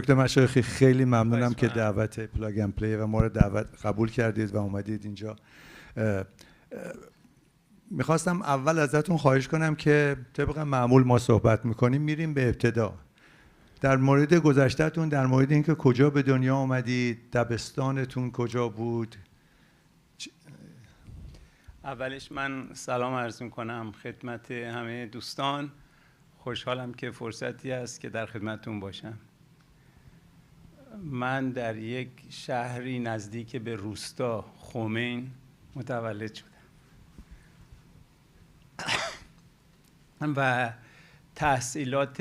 دکتر مشایخی خیلی ممنونم که دعوت پلاگ اند پلی و ما رو قبول کردید و اومدید اینجا. میخواستم اول ازتون خواهش کنم که طبق معمول ما صحبت میکنیم میریم به ابتدا. در مورد گذشته‌تون، در مورد اینکه کجا به دنیا آمدید، دبستانتون کجا بود. اولش من سلام عرض میکنم خدمت همه دوستان. خوشحالم که فرصتی هست که در خدمتتون باشم. من در یک شهری نزدیک به روستا خومین متولد شدم و تحصیلات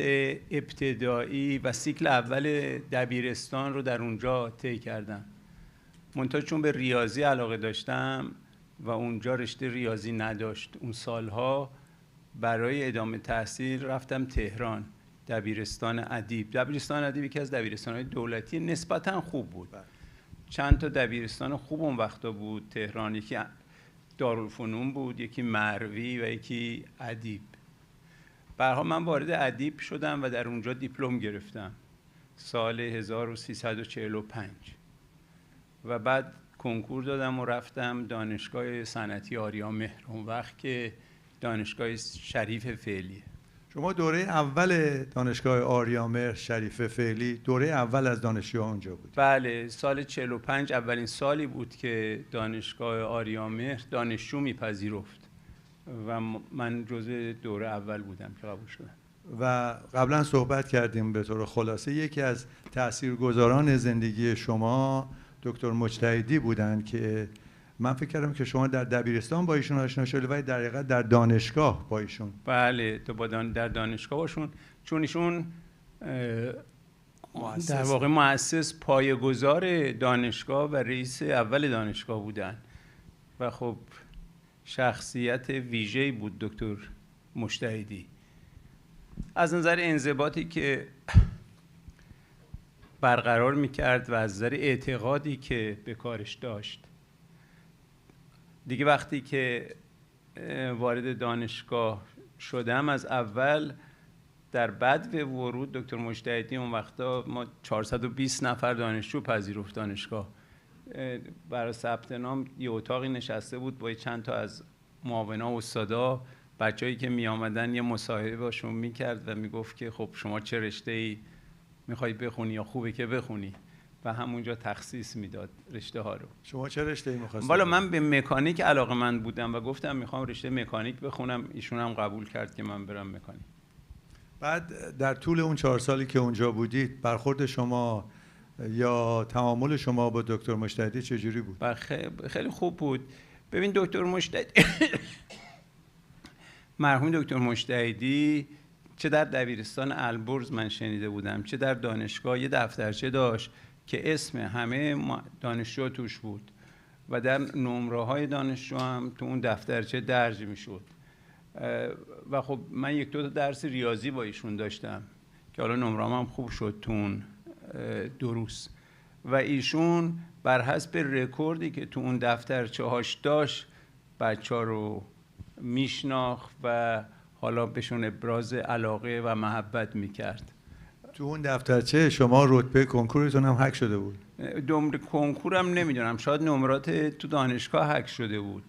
ابتدایی و سیکل اول دبیرستان رو در اونجا طی کردم. منتها چون به ریاضی علاقه داشتم و اونجا رشته ریاضی نداشت اون سالها، برای ادامه تحصیل رفتم تهران، دبیرستان ادیب. دبیرستان ادیب یکی از دبیرستان‌های دولتی نسبتاً خوب بود. چند تا دبیرستان خوب اون وقتا بود تهران، یکی دارالفنون بود، یکی مروی و یکی ادیب. برها من وارد ادیب شدم و در اونجا دیپلم گرفتم سال 1345 و بعد کنکور دادم و رفتم دانشگاه صنعتی آریامهر، اون وقت که دانشگاه شریف فعلیه. شما دوره اول دانشگاه آریامهر شریف فعلی، دوره اول از دانشجوها اونجا بود؟ بله، سال 45 اولین سالی بود که دانشگاه آریامهر دانشجو میپذیرفت و من جزء دوره اول بودم که قبول شدم. و قبلا صحبت کردیم به طور خلاصه یکی از تاثیرگذاران زندگی شما دکتر مجتهدی بودن که من فکر کردم که شما در دبیرستان با ایشون آشنا شدید و در حقیقت در دانشگاه با ایشون. بله، تو در دانشگاه باشون، چون ایشون در واقع مؤسس پایه‌گذار دانشگاه و رئیس اول دانشگاه بودن و خب شخصیت ویژه‌ای بود دکتر مجتهدی. از نظر انضباطی که برقرار میکرد و از نظر اعتقادی که به کارش داشت، دیگه وقتی که وارد دانشگاه شدم از اول در بدو ورود دکتر مجتهدی، اون وقتا ما 420 نفر دانشجو پذیرفت دانشگاه، برای ثبت نام یه اتاقی نشسته بود با چند تا از معاونا و استادا، بچه‌ای که می آمدن یه مصاحبه باشون میکرد و میگفت که خب شما چه رشته‌ای میخوای بخونی یا خوبه که بخونی و همونجا تخصیص میداد رشته ها رو. شما چه رشته‌ای می‌خواستید؟ والا من به مکانیک علاقه‌مند بودم و گفتم میخوام رشته مکانیک بخونم، ایشون هم قبول کرد که من برم مکانیک. بعد در طول اون 4 سالی که اونجا بودید برخورد شما یا تعامل شما با دکتر مجتهدی چجوری بود؟ خیلی خوب بود. ببین دکتر مجتهدی مرحوم دکتر مجتهدی چه در دبیرستان البرز من شنیده بودم، چه در دانشگاه یه دفترچه داشت که اسم همه دانشجو توش بود و در نمره‌های دانشجو هم تو اون دفترچه درج میشد. و خب من 1-2 تا درس ریاضی با ایشون داشتم که حالا نمره‌ام هم خوب شد تو اون دروس و ایشون بر حسب رکوردی که تو اون دفترچه هاش داشت بچه‌ها رو میشناخت و حالا بهشون ابراز علاقه و محبت میکرد. تو اون دفترچه شما رتبه کنکورتون هم هک شده بود؟ کنکورم نمیدونم، شاید نمرات تو دانشگاه هک شده بود.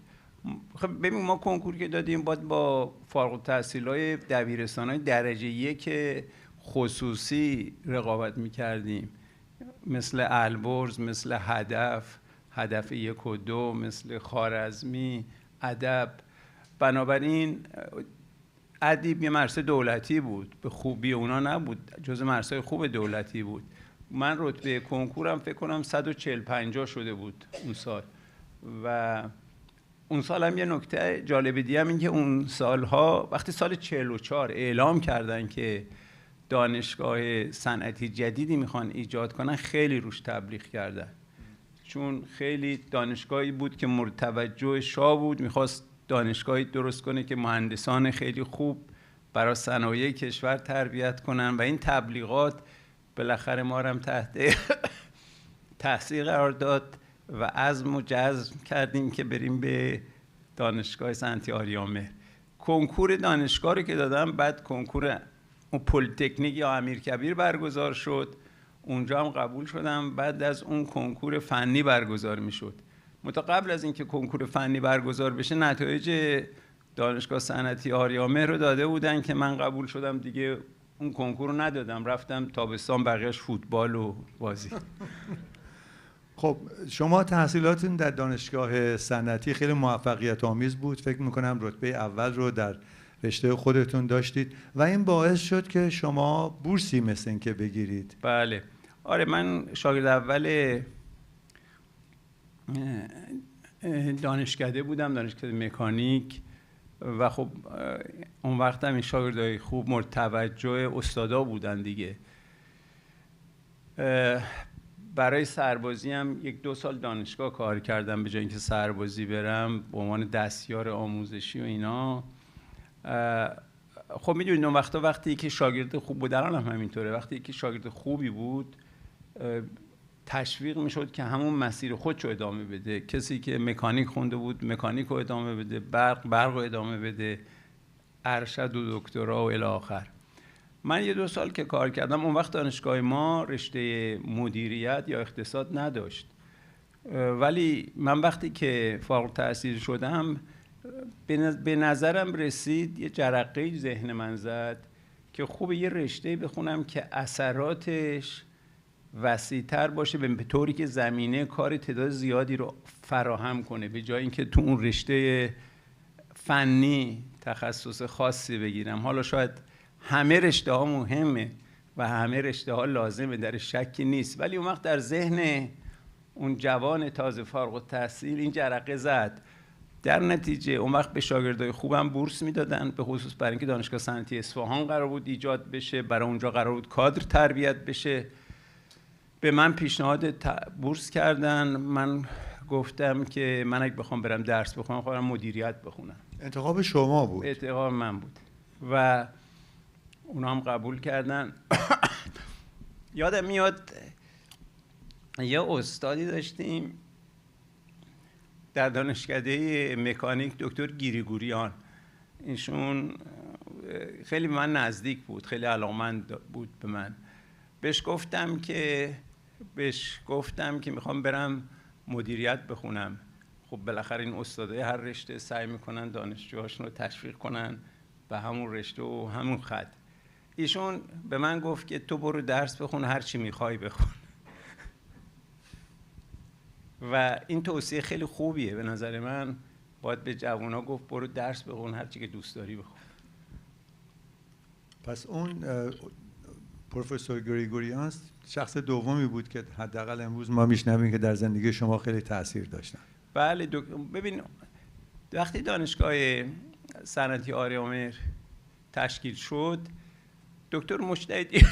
خب ببین ما کنکور که دادیم باید با فارغ التحصیلای دبیرستان‌های درجه 1 خصوصی رقابت میکردیم، مثل البرز، مثل هدف 1 و 2، مثل خوارزمی، ادب. بنابراین ادیب یه مدرسه دولتی بود، به خوبی اونا نبود، جز مدرسه‌های خوب دولتی بود. من رتبه کنکورم فکر کنم 140-50 شده بود اون سال. و اون سال هم یه نکته جالب دیگه هم این که اون سالها وقتی سال 44 اعلام کردن که دانشگاه صنعتی جدیدی میخوان ایجاد کنن، خیلی روش تبلیغ کردن، چون خیلی دانشگاهی بود که مورد توجه شاه بود، میخواست دانشگاهی درست کنه که مهندسان خیلی خوب برای صنایع کشور تربیت کنن و این تبلیغات بالاخره ما هم تحت تاثیر قرار داد و عزم و جزم کردیم که بریم به دانشگاه صنعتی آریامهر. کنکور دانشگاه رو که دادم، بعد کنکور پلی‌تکنیک یا امیرکبیر برگزار شد. اونجا هم قبول شدم. بعد از اون کنکور فنی برگزار میشد. قبل از اینکه کنکور فنی برگزار بشه نتایج دانشگاه صنعتی آریامهر رو داده بودن که من قبول شدم دیگه. اون کنکور رو ندادم، رفتم تابستان بقیه‌اش فوتبال و بازی. خب شما تحصیلاتتون در دانشگاه صنعتی خیلی موفقیت آمیز بود. فکر میکنم رتبه اول رو در رشته خودتون داشتید و این باعث شد که شما بورسی مثل این که بگیرید. بله. آره، من شاگرد اول دانشکده بودم، دانشکده مکانیک، و خب اون وقت هم این شاگردای خوب مورد توجه استادا بودن دیگه. برای سربازی هم 1-2 سال دانشگاه کار کردم به جای اینکه سربازی برم به عنوان دستیار آموزشی و اینا. خب میدونید اون وقتا وقتی که شاگرد خوب بود، الان هم همینطوره، وقتی که شاگرد خوبی بود تشویق میشد که همون مسیر خودشو ادامه بده. کسی که مکانیک خونده بود مکانیک رو ادامه بده، برق رو ادامه بده، ارشد و دکترا و الی آخر. من 1-2 سال که کار کردم، اون وقت دانشگاه ما رشته مدیریت یا اقتصاد نداشت، ولی من وقتی که فارغ التحصیل شدم به نظرم رسید، یه جرقه ذهن من زد که خوبه یه رشته بخونم که اثراتش وسیع‌تر باشه، به طوری که زمینه کار تعداد زیادی رو فراهم کنه، به جای اینکه تو اون رشته فنی تخصص خاصی بگیرم. حالا شاید همه رشته ها مهمه و همه رشته ها لازمه، در شکی نیست، ولی اون وقت در ذهن اون جوان تازه فارغ التحصیل این جرقه زد. در نتیجه اون وقت به شاگردای خوبم بورس میدادن، به خصوص برای اینکه دانشگاه صنعتی اصفهان قرار بود ایجاد بشه، برای اونجا قرار بود کادر تربیت بشه. به من پیشنهاد بورس کردن. من گفتم که من اگه بخوام برم درس بخونم خودم مدیریت بخونم. انتخاب شما بود؟ انتخاب من بود و اونا هم قبول کردن. یادم میاد یه استادی داشتیم در دانشکده مکانیک، دکتر گریگوریان. ایشون خیلی به من نزدیک بود، خیلی علاقه‌مند بود به من. بهش گفتم که میخوام برم مدیریت بخونم. خب بالاخره این استادای هر رشته سعی میکنن دانشجوهاشون رو تشویق کنن به همون رشته و همون خط. ایشون به من گفت که تو برو درس بخون، هر چی میخوای بخون. و این توصیه خیلی خوبیه به نظر من. باید به جوونا گفت برو درس بخون، هر چی که دوست داری بخون. پس اون پروفسور گریگوریان شخص دومی بود که حداقل امروز ما میشنویم که در زندگی شما خیلی تاثیر داشتن. بله. ببین وقتی دانشگاه صنعتی آریامهر تشکیل شد، دکتر مجتهدی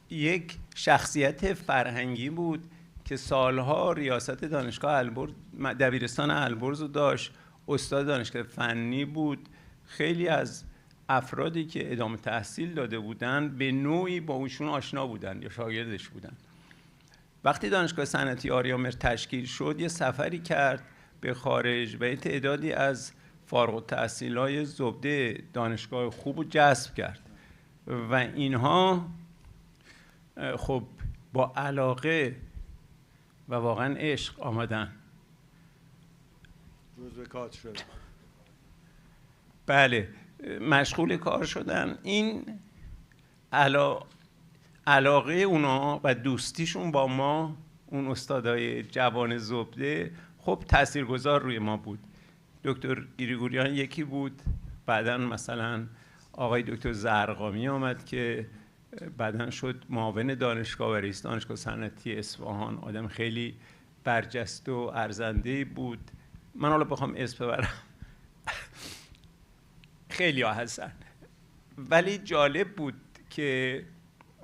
یک شخصیت فرهنگی بود که سالها ریاست دانشگاه البرز، دبیرستان البرز رو داشت، استاد دانشگاه فنی بود. خیلی از افرادی که ادامه تحصیل داده بودن به نوعی با ایشون آشنا بودن یا شاگردش بودن. وقتی دانشگاه صنعتی آریامهر تشکیل شد، یه سفری کرد به خارج و یه تعدادی از فارغ التحصیلای زبده دانشگاه خوب رو جذب کرد و اینها خب با علاقه و واقعا عشق آمدن. جزو کار شد. بله، مشغول کار شدن. این علاقه اونا و دوستیشون با ما، اون استادای جوان زبده، خب تاثیرگذار روی ما بود. دکتر گریگوریان یکی بود، بعداً مثلا آقای دکتر زرقامی آمد که بعداً شد معاون دانشگاه و رئیس دانشگاه صنعتی اصفهان. آدم خیلی برجسته و ارزنده بود. من حالا بخوام اسم ببرم خیلی ها هستن، ولی جالب بود که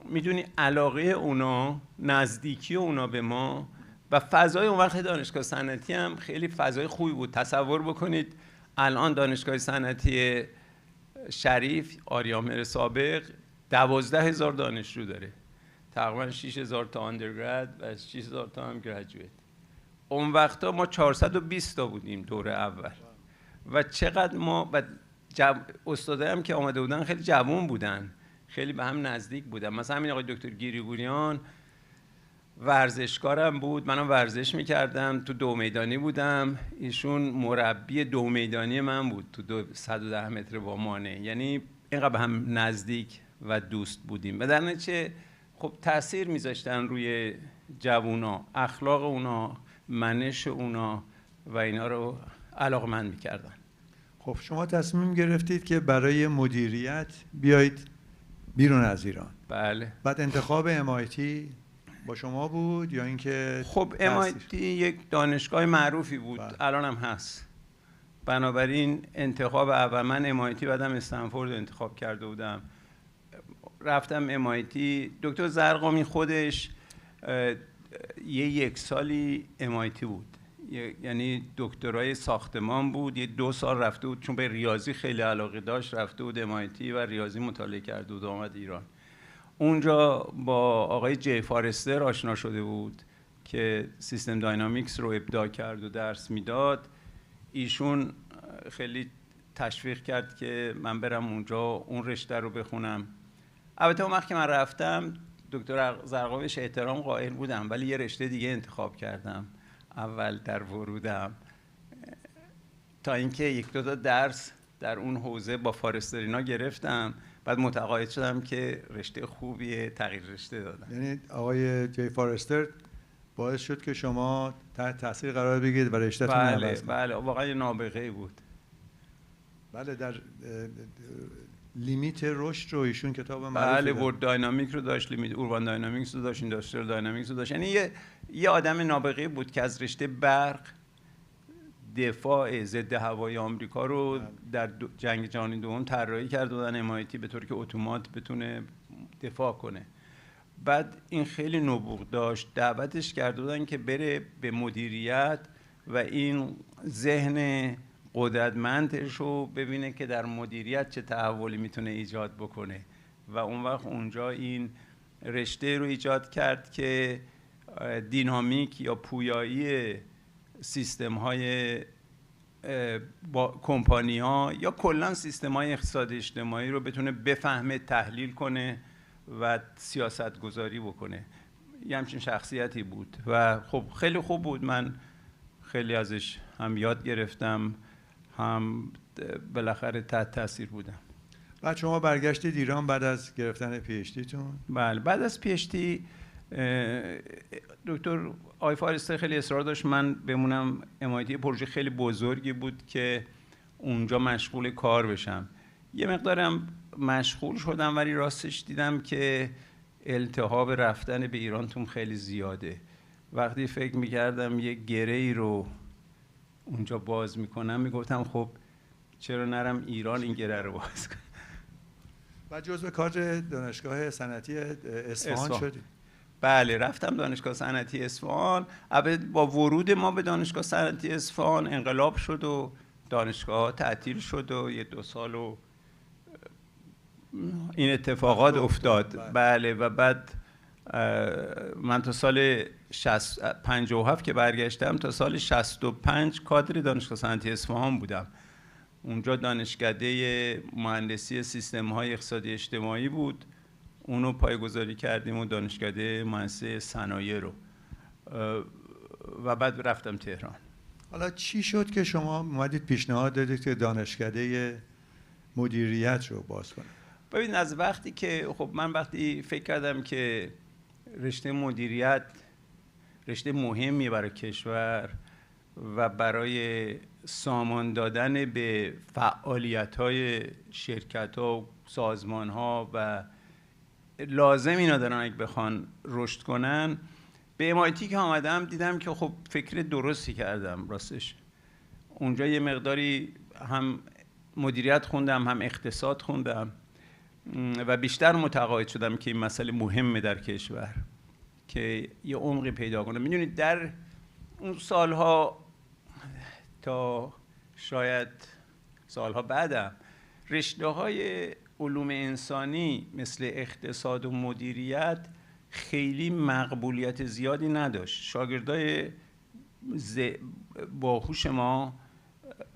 میدونی علاقه اونا، نزدیکی اونا به ما و فضای اون وقت دانشگاه صنعتی هم خیلی فضای خوبی بود. تصور بکنید الان دانشگاه صنعتی شریف آریامهر سابق 12,000 دانشجو داره، تقریبا 6,000 تا آندرگراد و 6,000 تا هم گریجویت. اون وقتا ما 420 تا بودیم دوره اول و چقدر ما استادایی هم که آمده بودن خیلی جوان بودن، خیلی به هم نزدیک بودن. مثلا همین آقای دکتر گریگوریان ورزشکارم بود، منم ورزش میکردم، تو 2 میدانی بودم، ایشون مربی 2 میدانی من بود تو 110 متر با مانع. یعنی اینقدر به هم نزدیک و دوست بودیم و در نتیجه خب تأثیر میذاشتن روی جوونا، اخلاق اونا، منش اونا و اینا رو علاقمند میکردن. خب شما تصمیم گرفتید که برای مدیریت بیایید بیرون از ایران. بله. بعد انتخاب MIT با شما بود یا اینکه خب MIT یک دانشگاه معروفی بود، الان هم هست. بنابراین انتخاب اول من MIT بعدم استنفورد انتخاب کرده بودم. رفتم MIT. دکتر زرقامی خودش یک سالی MIT بود، یعنی دکترای ساختمان بود، 2 سال رفته بود چون به ریاضی خیلی علاقه داشت، رفته بود MIT و ریاضی مطالعه کرده بود، آمد ایران. اونجا با آقای جی فارستر آشنا شده بود که سیستم داینامیکس رو ابداع کرد و درس میداد. ایشون خیلی تشویق کرد که من برم اونجا اون رشته رو بخونم. البته اون وقت که من رفتم دکتر زرقامیش احترام قائل بودم، ولی یه رشته دیگه انتخاب کردم اول در ورودم، تا اینکه 1-2 تا درس در اون حوزه با فارسترینا گرفتم، بعد متقاعد شدم که رشته خوبیه، تغییر رشته دادم. یعنی آقای جی فارستر باعث شد که شما تحت تاثیر قرار بگیرید و رشته‌تون عوض کنید. بله واقعا یه نابغه بود. بله در لیمیت رشد رو ایشون کتاب معروفی بله ورد داینامیک رو داشت، لیمیت اوربان داینامیکس رو داشت، اینداستریال داینامیکس رو داشت. یعنی یه آدم نابغه بود که از رشته برق دفاع ضد هوایی آمریکا رو در جنگ جهانی دوم طراحی کرده بودن MIT به طوری که اتومات بتونه دفاع کنه. بعد این خیلی نبوغ داشت، دعوتش کرده بودن که بره به مدیریت و این ذهن قدرتمندش رو ببینه که در مدیریت چه تحولی میتونه ایجاد بکنه و اون وقت اونجا این رشته رو ایجاد کرد که دینامیک یا پویایی سیستم های با کمپانی ها یا کلا سیستم های اقتصاد اجتماعی رو بتونه بفهمه، تحلیل کنه و سیاست گذاری بکنه. یه همچین شخصیتی بود و خب خیلی خوب بود. من خیلی ازش هم یاد گرفتم، هم بالاخره تحت تاثیر بودم. بعد شما برگشتید ایران بعد از گرفتن PhD تون؟ بله بعد از PhD دکتر آی فارستر خیلی اصرار داشت من بمونم MIT. پروژه خیلی بزرگی بود که اونجا مشغول کار بشم. یه مقدارم مشغول شدم ولی راستش دیدم که التهاب رفتن به ایرانتون خیلی زیاده. وقتی فکر میکردم یه گره‌ای رو اونجا باز میکنم میگفتم خب چرا نرم ایران این گره رو باز کنم. و جزو کادر دانشگاه صنعتی اصفهان شدید؟ بله رفتم دانشگاه صنعتی اصفهان. با ورود ما به دانشگاه صنعتی اصفهان انقلاب شد و دانشگاه تعطیل شد و 1-2 سال و این اتفاقات افتاد. بله و بعد من تا سال 57 که برگشتم تا سال 65 کادر دانشگاه صنعتی اصفهان بودم. اونجا دانشکده مهندسی سیستم‌های اقتصادی اجتماعی بود، اونو پایه‌گذاری کردیم و دانشکده مهندسی صنایع رو و بعد رفتم تهران. حالا چی شد که شما اومدید پیشنهاد دادید که دانشکده مدیریت رو باز کنید؟ ببین از وقتی که خب من وقتی فکر کردم که رشته مدیریت رشته مهمیه برای کشور و برای سامان دادن به فعالیت‌های شرکت‌ها و سازمان‌ها و لازم اینا دارن اگه بخوان رشد کنن، به MIT که آمدم دیدم که خب فکر درستی کردم. راستش اونجا یه مقداری هم مدیریت خوندم هم اقتصاد خوندم و بیشتر متقاعد شدم که این مسئله مهمه در کشور که یه عمقی پیدا کنه. میدونید در اون سالها تا شاید سالها بعدم رشته‌های علوم انسانی مثل اقتصاد و مدیریت خیلی مقبولیت زیادی نداشت. شاگردای باهوش ما،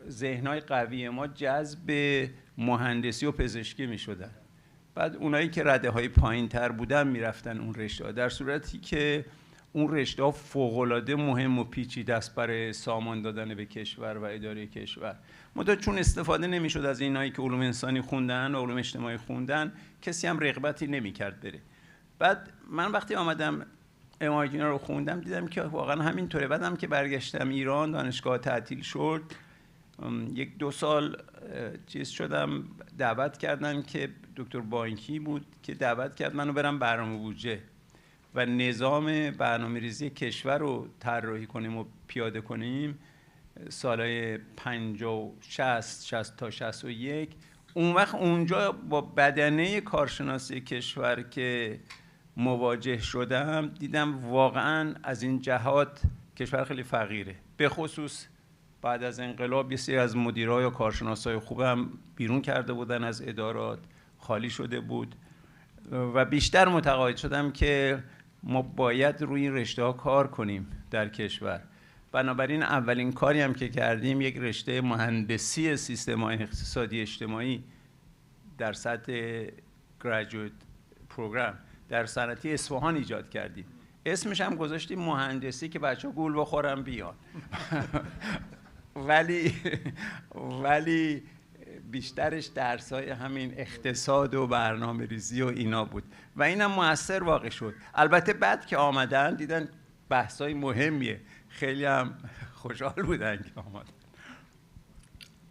ذهن‌های قوی ما جذب مهندسی و پزشکی می‌شدن. بعد اونایی که رده های پایین تر بودن میرفتن اون رشته ها، در صورتی که اون رشته ها فوق‌العاده مهم و پیچیده است برای سامان دادن به کشور و اداره کشور. منتها چون استفاده نمیشد از اینایی که علوم انسانی خوندن و علوم اجتماعی خوندن، کسی هم رغبتی نمیکرد بره. بعد من وقتی آمدم MIT رو خوندم دیدم که واقعا همینطوره. بعدم که برگشتم ایران، دانشگاه تعطیل شد، 1-2 سال چیز شدم، دعوت کردن که دکتر بانکی بود که دعوت کرد منو برم برنامه بودجه و نظام برنامه‌ریزی کشور رو طراحی کنیم و پیاده کنیم سالهای 50 60 تا 61. اون وقت اونجا با بدنه کارشناسی کشور که مواجه شدم دیدم واقعا از این جهات کشور خیلی فقیره. به خصوص بعد از انقلاب یه سری از مدیرای و کارشناسای خوبم بیرون کرده بودن از ادارات، خالی شده بود و بیشتر متقاعد شدم که ما باید روی این رشته ها کار کنیم در کشور. بنابراین اولین کاری هم که کردیم یک رشته مهندسی سیستم‌های اقتصادی اجتماعی در سطح گریجویت پروگرام در صنعتی اصفهان ایجاد کردیم. اسمش هم گذاشتیم مهندسی که بچه‌ها گول بخورن بیان. ولی بیشترش درسای همین اقتصاد و برنامه‌ریزی و اینا بود و اینم مؤثر واقع شد. البته بعد که آمدن دیدن بحثای مهمیه، خیلی هم خوشحال بودن که آمدن.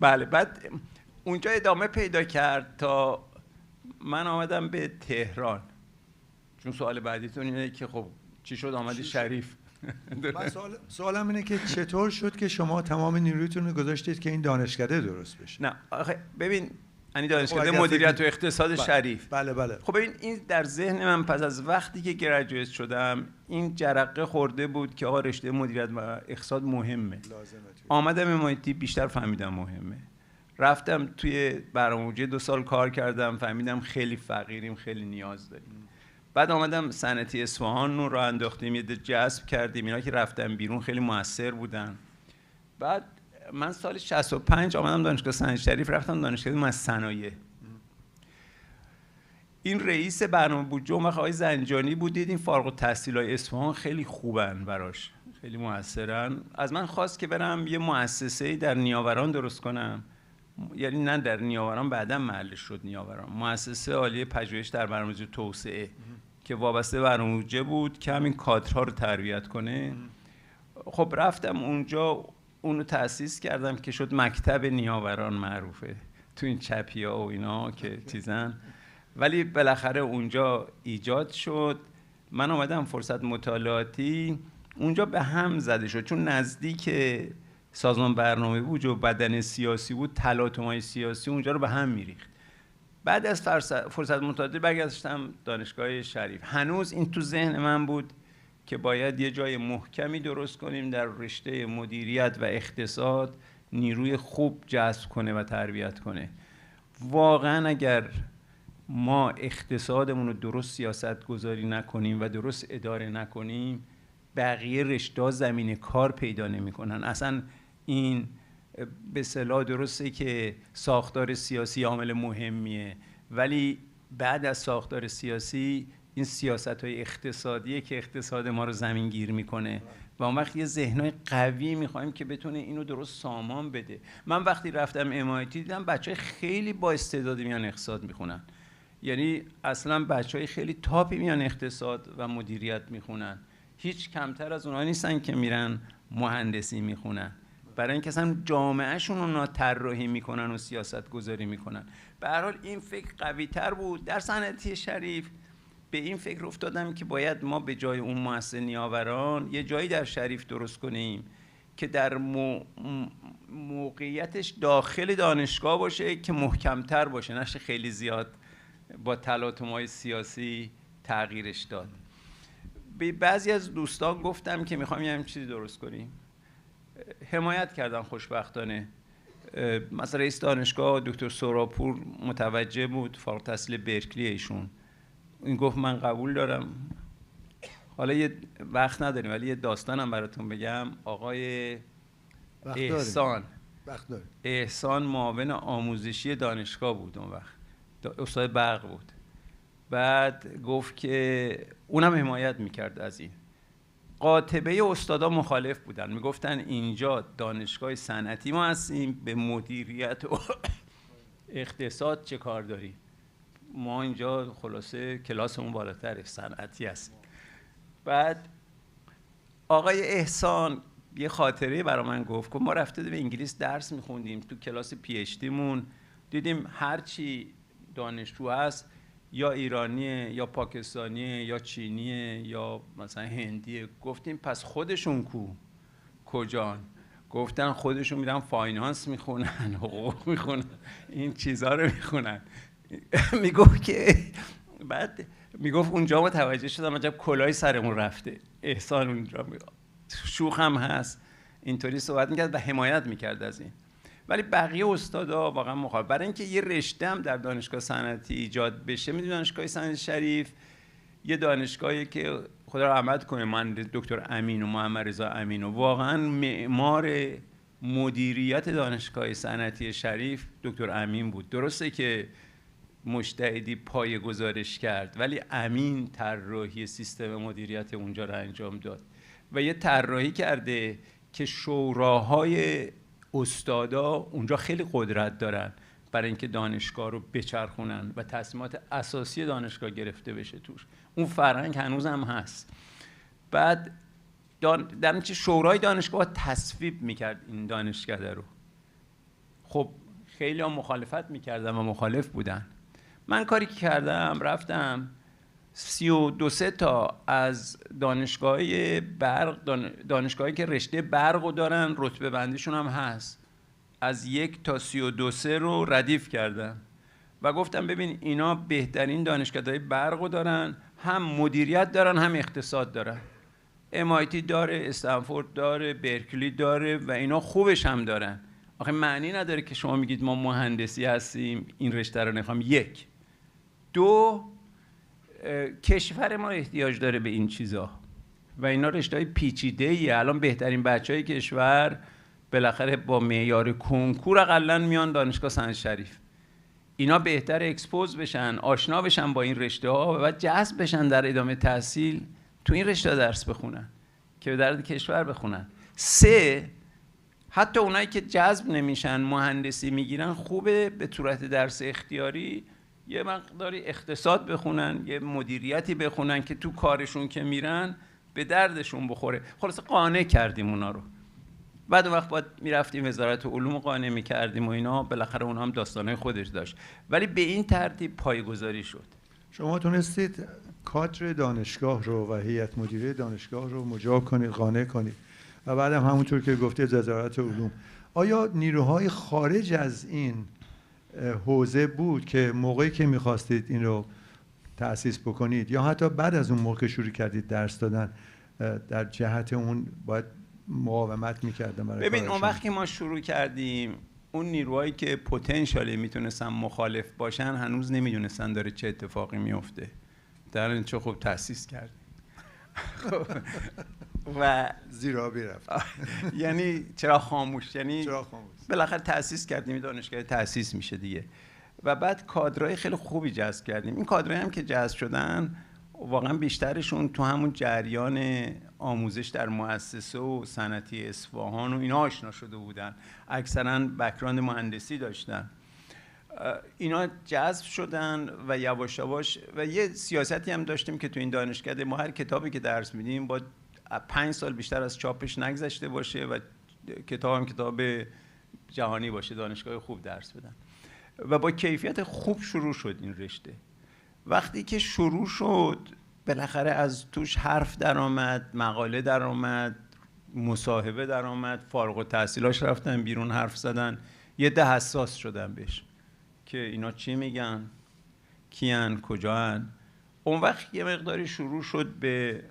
بله، بعد اونجا ادامه پیدا کرد تا من آمدم به تهران. چون سوال بعدیتون اینه که خب چی شد آمدی شریف؟ سوالم اینه که چطور شد که شما تمام نیرویتون رو گذاشتید که این دانشکده درست بشه؟ نه آخه ببین، یعنی دانشکده مدیریت و اقتصاد شریف. بله. خب ببین، این در ذهن من پس از وقتی که گریجویت شدم این جرقه خورده بود که آقا رشته مدیریت و اقتصاد مهمه. آمدم MIT بیشتر فهمیدم مهمه. رفتم توی برنامه‌ریزی 2 سال کار کردم، فهمیدم خیلی فقیریم، خیلی نیاز داریم. بعد آمدم صنعتی اصفهان رو انداختیم، یه جذب کردیم، اینا که رفتم بیرون خیلی موثر بودن. بعد من سال 65 آمدم دانشگاه صنعتی شریف، رفتم دانشکده صنایع. این رئیس برنامه بودجه اون وقت آقای زنجانی بود. دیدیم فارغ التحصیلای اصفهان خیلی خوبن براش، خیلی موثرن. از من خواست که برم یه مؤسسه‌ای در نیاوران درست کنم، یعنی نه در نیاوران، بعداً محلش شد نیاوران، مؤسسه عالیه پژوهش در برنامه‌ریزی توسعه که وابسته برنامه بودجه بود که همین کادرها رو تربیت کنه. خب رفتم اونجا، اونو تأسیس کردم که شد مکتب نیاوران، معروفه تو این چپی‌ها و اینا که چیزن. ولی بالاخره اونجا ایجاد شد. من آمدم فرصت مطالعاتی، اونجا به هم زده شد چون نزدیک سازمان برنامه بودجه و بدن سیاسی بود، تلاطم‌های سیاسی اونجا رو به هم میریخت. بعد از فرصت مطالعاتی برگشتم دانشگاه شریف. هنوز این تو ذهن من بود که باید یه جای محکمی درست کنیم در رشته مدیریت و اقتصاد، نیروی خوب جذب کنه و تربیت کنه. واقعا اگر ما اقتصادمون رو درست سیاست گذاری نکنیم و درست اداره نکنیم، بقیه رشته‌ها زمینه کار پیدا نمی‌کنن. اصلا این به اصطلاح درسته که ساختار سیاسی عامل مهمیه، ولی بعد از ساختار سیاسی این سیاست‌های اقتصادیه که اقتصاد ما رو زمینگیر میکنه و اون وقت یه ذهنای قوی میخوایم که بتونه اینو درست سامان بده. من وقتی رفتم MIT دیدم بچهای خیلی با استعدادی میان اقتصاد میخونن، یعنی اصلا بچهای خیلی تاپی میان اقتصاد و مدیریت میخونن، هیچ کمتر از اونها نیستن که میرن مهندسی میخونن، برای اینکه اصلا جامعهشون رو طراحی میکنن و سیاست گذاری میکنن. به هر حال این فکر قوی تر بود. در صنعتی شریف به این فکر افتادم که باید ما به جای اون مؤسسه نیاوران یه جایی در شریف درست کنیم که در موقعیتش داخل دانشگاه باشه که محکمتر باشه، نشه خیلی زیاد با تلاطم‌های سیاسی تغییرش داد. به بعضی از دوستان گفتم که میخوام یه چیزی درست کنیم، حمایت کردن خوشبختانه. مثلا رئیس دانشگاه دکتر سوراپور متوجه بود، فارغ التحصیل برکلی ایشون، این گفت من قبول دارم. حالا یه وقت نداریم ولی یه داستانم براتون بگم. آقای احسان معاون آموزشی دانشگاه بود اون وقت، استاد برق بود. بعد گفت که اونم حمایت میکرد از این. قاطبه استادا مخالف بودن، میگفتن اینجا دانشگاه صنعتی ما هستیم، به مدیریت و اقتصاد چه کار داریم؟ ما اینجا خلاصه کلاسمون بالاتر صنعتی هست. بعد آقای احسان یه خاطره برای من گفت ما رفته به انگلیس درس میخوندیم، تو کلاس پی اچ دیمون دیدیم هرچی دانشجو هست یا ایرانیه یا پاکستانیه یا چینیه یا مثلا هندیه. گفتیم پس خودشون کجان؟ گفتن خودشون میرن فاینانس میخونن، حقوق میخونن، این چیزها رو میخونن. میگفت که بعد میگفت اونجا متوجه شدم عجب کلاه سرمون رفته. احسان اونجا شوخ هم هست، اینطوری صحبت میکرد و حمایت میکرد از این. ولی بقیه استادا واقعا مخالف. برای اینکه یه رشته هم در دانشگاه صنعتی ایجاد بشه، میدونید دانشگاه صنعتی شریف یه دانشگاهی که خدا رحمت کنه من دکتر امین و محمد رضا امین و واقعا معمار مدیریت دانشگاه صنعتی شریف دکتر امین بود. درسته که مجتهدی پایه گذارش کرد، ولی امین طراحی سیستم مدیریت اونجا رو انجام داد و یه طراحی کرده که شوراهای استادا اونجا خیلی قدرت دارن برای اینکه دانشگاه رو بچرخونن و تصمیمات اساسی دانشگاه گرفته بشه توش. اون فرهنگ هنوز هم هست. بعد در نتیجه شورای دانشگاه تصویب میکرد این دانشکده رو. خب خیلی هم مخالفت میکردن و مخالف بودن. من کاری که کردم رفتم 32 تا از دانشگاهی برق، دانشگاهی که رشته برق رو دارن رتبه بندیشون هم هست، از 1 تا 32 رو ردیف کردم و گفتم ببین اینا بهترین دانشگاه‌های برق رو دارن، هم مدیریت دارن هم اقتصاد دارن. MIT داره، استنفورد داره، برکلی داره و اینا خوبش هم دارن. آخه معنی نداره که شما میگید ما مهندسی هستیم این رشته رو نخوام. 1 2 کشور ما احتیاج داره به این چیزا و اینا رشته‌های پیچیده‌ایه. الان بهترین بچهای کشور بالاخره با معیار کنکور حداقل میان دانشگاه صنعتی شریف. اینا بهتر اکسپوز بشن، آشنا بشن با این رشته‌ها و جذب بشن در ادامه تحصیل تو این رشته درس بخونن که به درد کشور بخونن. 3 حتی اونایی که جذب نمیشن مهندسی میگیرن خوبه به صورت درس اختیاری یه مقداری اقتصاد بخونن، یه مدیریتی بخونن که تو کارشون که میرن به دردشون بخوره. خلاص قانع کردیم اونا رو. بعد وقت باید میرفتیم وزارت علوم قانع میکردیم و اینا، بالاخره اونا هم داستانهای خودش داشت. ولی به این ترتیب پایه‌گذاری شد. شما تونستید کادر دانشگاه رو و هیئت مدیره دانشگاه رو مجاب کنید، قانع کنید و بعدم همونطور که گفتید وزارت علوم. آیا نیروهای خارج از این حوزه بود که موقعی که میخواستید این رو تأسیس بکنید یا حتی بعد از اون موقع شروع کردید درس دادن در جهت اون باید مقاومت میکردن؟ ببین اون وقتی ما شروع کردیم اون نیروهایی که پتانسیالی میتونستن مخالف باشن هنوز نمیدونستن داره چه اتفاقی میفته. در این چه خوب تأسیس کردیم و زیرا بیرفت. یعنی چرا خاموش؟ یعنی چرا خاموش؟ بالاخره تأسیس کردیم، دانشگاه تأسیس میشه دیگه. و بعد کادرهای خیلی خوبی جذب کردیم. این کادرهایی هم که جذب شدن واقعا بیشترشون تو همون جریان آموزش در مؤسسه و صنعتی اصفهان و اینا آشنا شده بودن، اکثرا بک‌گراند مهندسی داشتن. اینا جذب شدن و یواش یواش و یه سیاستی هم داشتیم که تو این دانشکده ما هر کتابی که درس میدیم با 5 سال بیشتر از چاپش نگذشته باشه و کتاب جهانی باشه، دانشگاه خوب درس بدن و با کیفیت خوب شروع شد این رشته. وقتی که شروع شد بالاخره از توش حرف در آمد، مقاله در آمد، مصاحبه در آمد، فارغ التحصیلاش رفتن بیرون حرف زدن، یه ده حساس شدن بهش که اینا چی میگن، کیان، کجان. اون وقت یه مقداری شروع شد به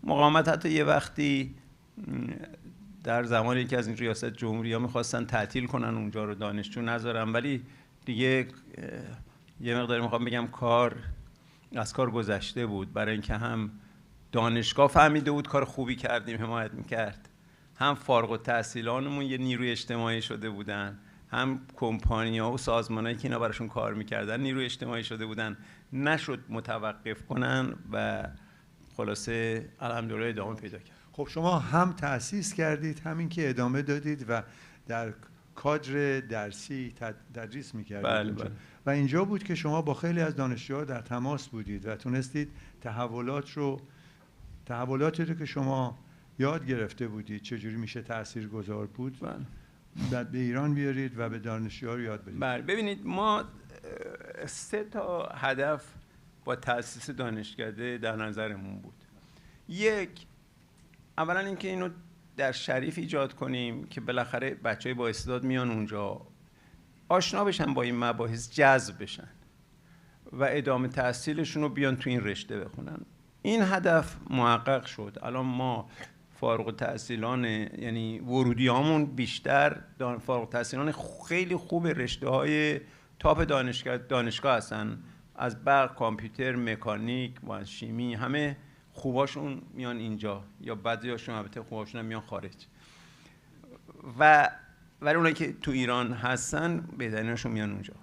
مقاومت. حتی یه وقتی در زمان یکی از این ریاست جمهوری ها میخواستن تعطیل کنن اونجا رو، دانشجو نذارن، ولی دیگه یه مقداری میخوام بگم از کار گذشته بود، برای اینکه هم دانشگاه فهمیده بود کار خوبی کردیم حمایت میکرد، هم فارغ التحصیلانمون یه نیروی اجتماعی شده بودن هم کمپانی‌ها و سازمان‌هایی که اینا براشون کار می‌کردن نیروی اجتماعی شده بودن، نشد متوقف کنن و خلاصه الحمدلله ادامه پیدا کرد. خب شما هم تأسیس کردید، همین که ادامه دادید و در کادر درسی تدریس می‌کردید. بله. و اینجا بود که شما با خیلی از دانشجوها در تماس بودید و تونستید تحولاتی رو که شما یاد گرفته بودید چجوری میشه تاثیرگذار بود بعد به ایران بیارید و به دانشجوها رو یاد بدید. بله ببینید ما 3 تا هدف با تأسیس دانشکده در نظرمون بود. یک، اولا اینکه اینو در شریف ایجاد کنیم که بالاخره بچهای با استعداد میان اونجا آشنا بشن با این مباحث، جذب بشن و ادامه تحصیلشون رو بیان تو این رشته بخونن. این هدف محقق شد. الان ما فارغ التحصیلان، یعنی ورودیامون بیشتر فارغ التحصیلان خیلی خوب رشته‌های تاپ دانشگاه هستن، از برق، کامپیوتر، مکانیک و شیمی، همه خوباشون میان اینجا یا بعضیاشون البته خوباشون هم میان خارج. و ولی اونایی که تو ایران هستن بهتریناشون میان اونجا.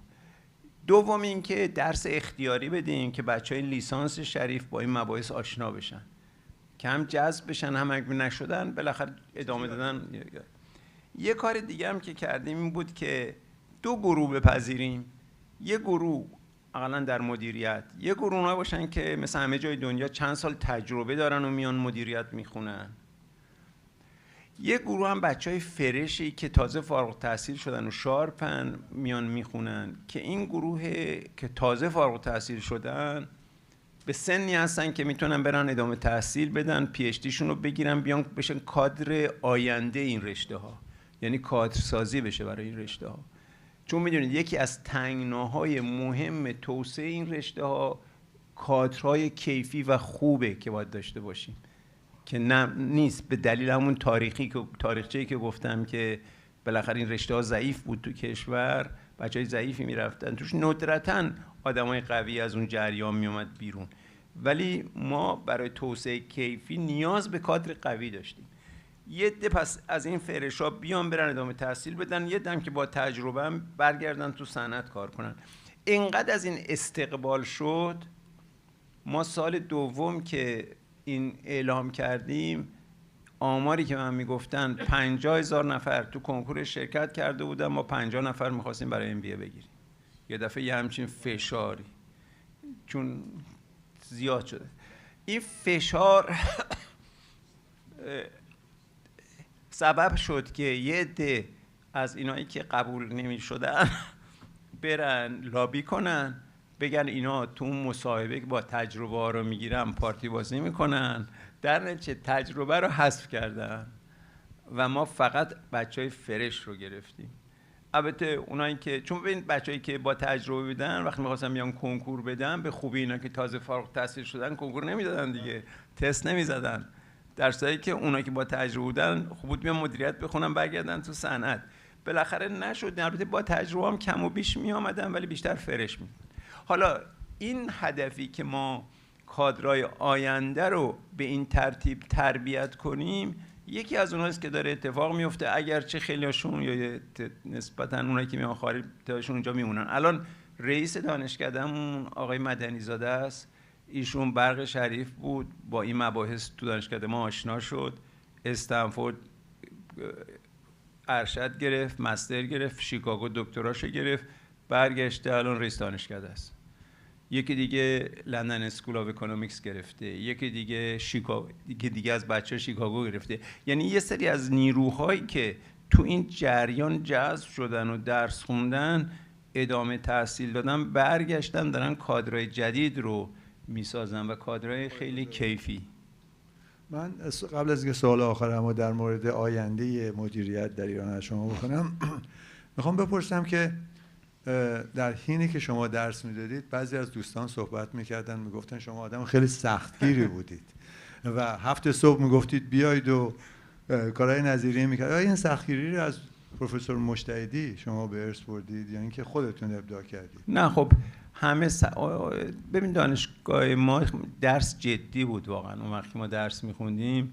دوم این که درس اختیاری بدیم که بچهای لیسانس شریف با این مباحث آشنا بشن، که هم جذب بشن، هم اگه نشدن بالاخره ادامه دادن. یه کار دیگه هم که کردیم این بود که 2 گروه بپذیریم. یه گروه اقلا در مدیریت، یه گروه اونها باشن که مثل همه جای دنیا چند سال تجربه دارن و میان مدیریت میخونن. یه گروه هم بچهای فرشی که تازه فارغ التحصیل شدن و شارپن میان میخونن، که این گروه که تازه فارغ التحصیل شدن به سنی هستن که میتونن برن ادامه تحصیل بدن، پی اچ دیشون رو بگیرن، بیان بشن کادر آینده این رشته ها، یعنی کادر سازی بشه برای این رشته ها. چون میدونید یکی از تنگناهای مهم توسعه این رشته ها کادرهای کیفی و خوبه که باید داشته باشیم، که نیست به دلیل همون تاریخچه‌ای که گفتم که بالاخره این رشته ها ضعیف بود تو کشور، بچهای ضعیفی میرفتن توش، ندرتاً آدمای قوی از اون جریان میومد بیرون. ولی ما برای توسعه کیفی نیاز به کادر قوی داشتیم. یه عده پس از این فرشا بیان برن ادامه تحصیل بدن، یه عده که با تجربه هم برگردن تو صنعت کار کنن. اینقدر از این استقبال شد، ما سال دوم که این اعلام کردیم، آماری که من میگفتن 50,000 نفر تو کنکور شرکت کرده بودن، ما 50 نفر میخواستیم برای MBA بگیریم. یه دفعه یه همچین فشاری، چون زیاد شده این فشار سبب شد که یه عده از اینایی که قبول نمی شدن برن لابی کنن، بگن اینا تو اون مصاحبه که با تجربه ها رو میگیرن پارتی بازی میکنن، در نتیجه تجربه رو حذف کردن و ما فقط بچهای فرش رو گرفتیم. البته اونایی که، چون ببین بچه‌ای که با تجربه بودن وقتی می‌خواستن بیان کنکور بدن، به خوبی اینا که تازه فارغ التحصیل شدن کنکور نمیدادن دیگه، تست نمیزدن، در صورتی که اونایی که با تجربه بودن خوب بود بیان مدیریت بخونن برگردن تو صنعت. بالاخره نشد. البته با تجربه هم کم و بیش میآمدن ولی بیشتر فرش می. حالا این هدفی که ما کادرای آینده رو به این ترتیب تربیت کنیم، یکی از اونهاست که داره اتفاق میفته، اگرچه خیلیاشون یا نسبتاً اونایی که میان خارج تاشون اونجا میمونن. الان رئیس دانشکدهمون آقای مدنی زاده است، ایشون برق شریف بود، با این مباحث تو دانشکده ما آشنا شد، استنفورد ارشد گرفت، مستر گرفت، شیکاگو دکتراشو گرفت، برگشته الان رئیس دانشکده است. یکی دیگه لندن اسکول آف اکونومیکس گرفته، یکی دیگه از بچه شیکاگو گرفته. یعنی یه سری از نیروهایی که تو این جریان جذب شدن و درس خوندن، ادامه تحصیل دادن، برگشتن دارن کادرهای جدید رو میسازن و کادرهای خیلی کیفی. من قبل از اینکه سوال آخرمو در مورد آینده مدیریت در ایران از شما بکنم، میخوام بپرسم که در حینی که شما درس میدادید بعضی از دوستان صحبت میکردن، میگفتن شما آدم خیلی سختگیری بودید و 7 صبح میگفتید بیاید و کارهای نظیری میکرد. آیا این سختگیری رو از پروفسور مجتهدی شما به ارث بردید یا اینکه خودتون ابداع کردید؟ نه خب همه ببین دانشگاه ما درس جدی بود واقعا. اون وقتی ما درس میخوندیم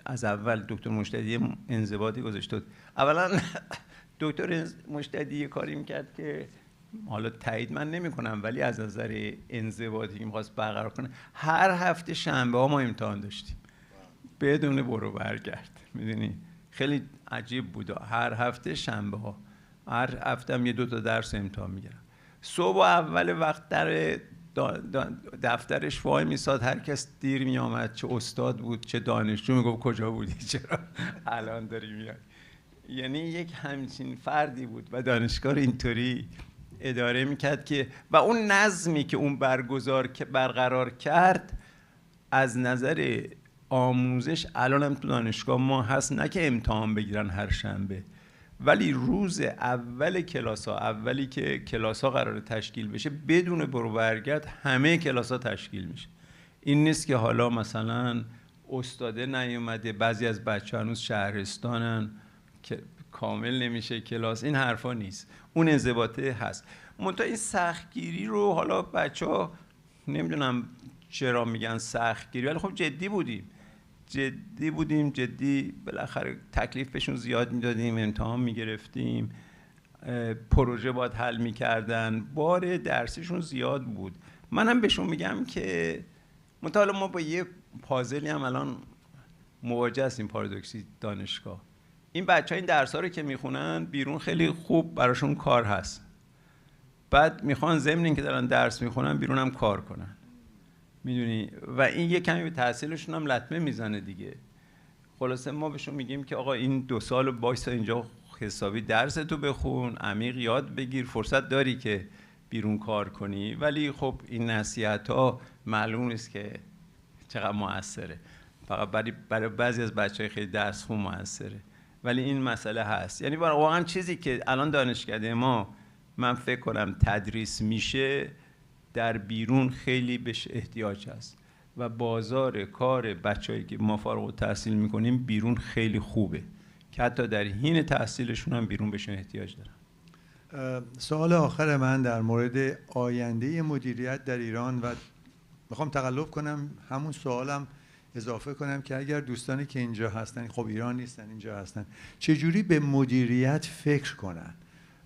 از اول دکتر مجتهدی انضباطی گذاشته بود. اولا دکتر مجتهدی یه کاری میکرد که حالا تایید من نمی کنم، ولی از نظر انضباطی که میخواست برقرار کنه، هر هفته شنبه ها ما امتحان داشتیم بدون برو برگرد. میدونی خیلی عجیب بود. هر هفته شنبه ها، هر هفته هم 2 تا درس امتحان میگیرم. صبح و اول وقت در دفترش وای میساد، هر کس دیر میامد، چه استاد بود چه دانشجو، میگفت کجا بودی، چرا الان داری میای. یعنی یک همچین فردی بود و دانشگاه اینطوری اداره میکرد که و اون نظمی که اون برقرار کرد از نظر آموزش الان هم تو دانشگاه ما هست، نه که امتحان بگیرن هر شنبه، ولی روز اول کلاس ها، اولی که کلاس ها قرار تشکیل بشه، بدون برو برگرد همه کلاس ها تشکیل میشه. این نیست که حالا مثلا استاده نیومده، بعضی از بچه هنوز شهرستانن که کامل نمیشه کلاس، این حرفا نیست. اون انضباطه هست. منتها این سختگیری رو حالا بچه ها نمیدونم چرا میگن سختگیری، ولی خب جدی بودیم، جدی بالاخره تکلیف بهشون زیاد میدادیم، امتحان میگرفتیم، پروژه باید حل میکردن، بار درسیشون زیاد بود. منم بهشون میگم که منتها ما با یه پازلی هم الان مواجه هستیم، پارادوکسی دانشگاه. این بچه ها این درس ها رو که میخونن بیرون خیلی خوب براشون کار هست، بعد میخوان ضمن این که دارن درس میخونن بیرون هم کار کنن، میدونی، و این یه کمی به تحصیلشون هم لطمه میزنه دیگه. خلاصه ما بهشون میگیم که آقا این 2 سال بایستا اینجا حسابی درستو بخون، عمیق یاد بگیر، فرصت داری که بیرون کار کنی. ولی خب این نصیحت ها معلوم نیست که چقدر موثره، فقط برای بعضی از بچهای خیلی درس خون موثره، ولی این مسئله هست. یعنی واقعا چیزی که الان دانشکده ما من فکر کنم تدریس میشه در بیرون خیلی بهش احتیاج هست و بازار کار بچه‌ای که ما فارغ التحصیل میکنیم بیرون خیلی خوبه که حتی در حین تحصیلشون هم بیرون بهشون احتیاج دارن. سوال آخر من در مورد آینده مدیریت در ایران و میخوام تقلب کنم همون سوالم اضافه کنم که اگر دوستانی که اینجا هستن، خب ایران نیستن اینجا هستن، چجوری به مدیریت فکر کنن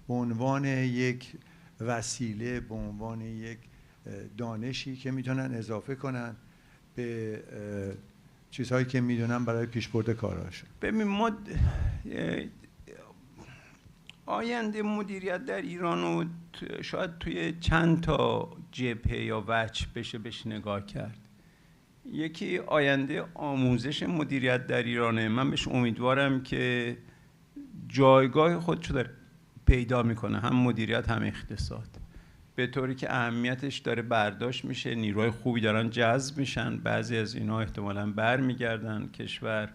به عنوان یک وسیله، به عنوان یک دانشی که میتونن اضافه کنن به چیزهایی که میدونن برای پیشبرد کارهاشون. ببین ما آینده مدیریت در ایران رو شاید توی چند تا جبهه یا وجه بهش نگاه کرد. یکی آینده آموزش مدیریت در ایرانه. من بهش امیدوارم که جایگاه خودشو داره پیدا میکنه، هم مدیریت هم اقتصاد، به طوری که اهمیتش داره برداشت میشه، نیروهای خوبی دارن جذب میشن، بعضی از اینا احتمالاً برمیگردن کشور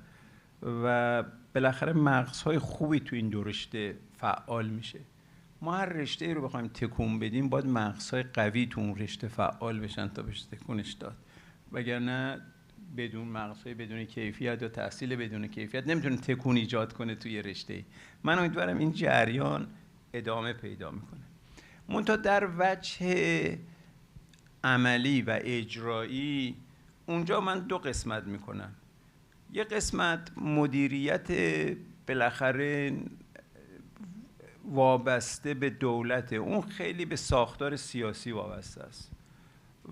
و بالاخره مغزهای خوبی تو این دو رشته فعال میشه. ما هر رشته رو بخوایم تکون بدیم باید مغزهای قوی تو اون رشته فعال بشن تا بهش تکونش داد، وگرنه بدون مغزهای بدون کیفیت یا تحصیل بدون کیفیت نمیتونه تکون ایجاد کنه توی رشته. من امیدوارم این جریان ادامه پیدا میکنه. منتها در وجه عملی و اجرایی اونجا من 2 قسمت میکنم. یه قسمت مدیریت بالاخره وابسته به دولت، اون خیلی به ساختار سیاسی وابسته است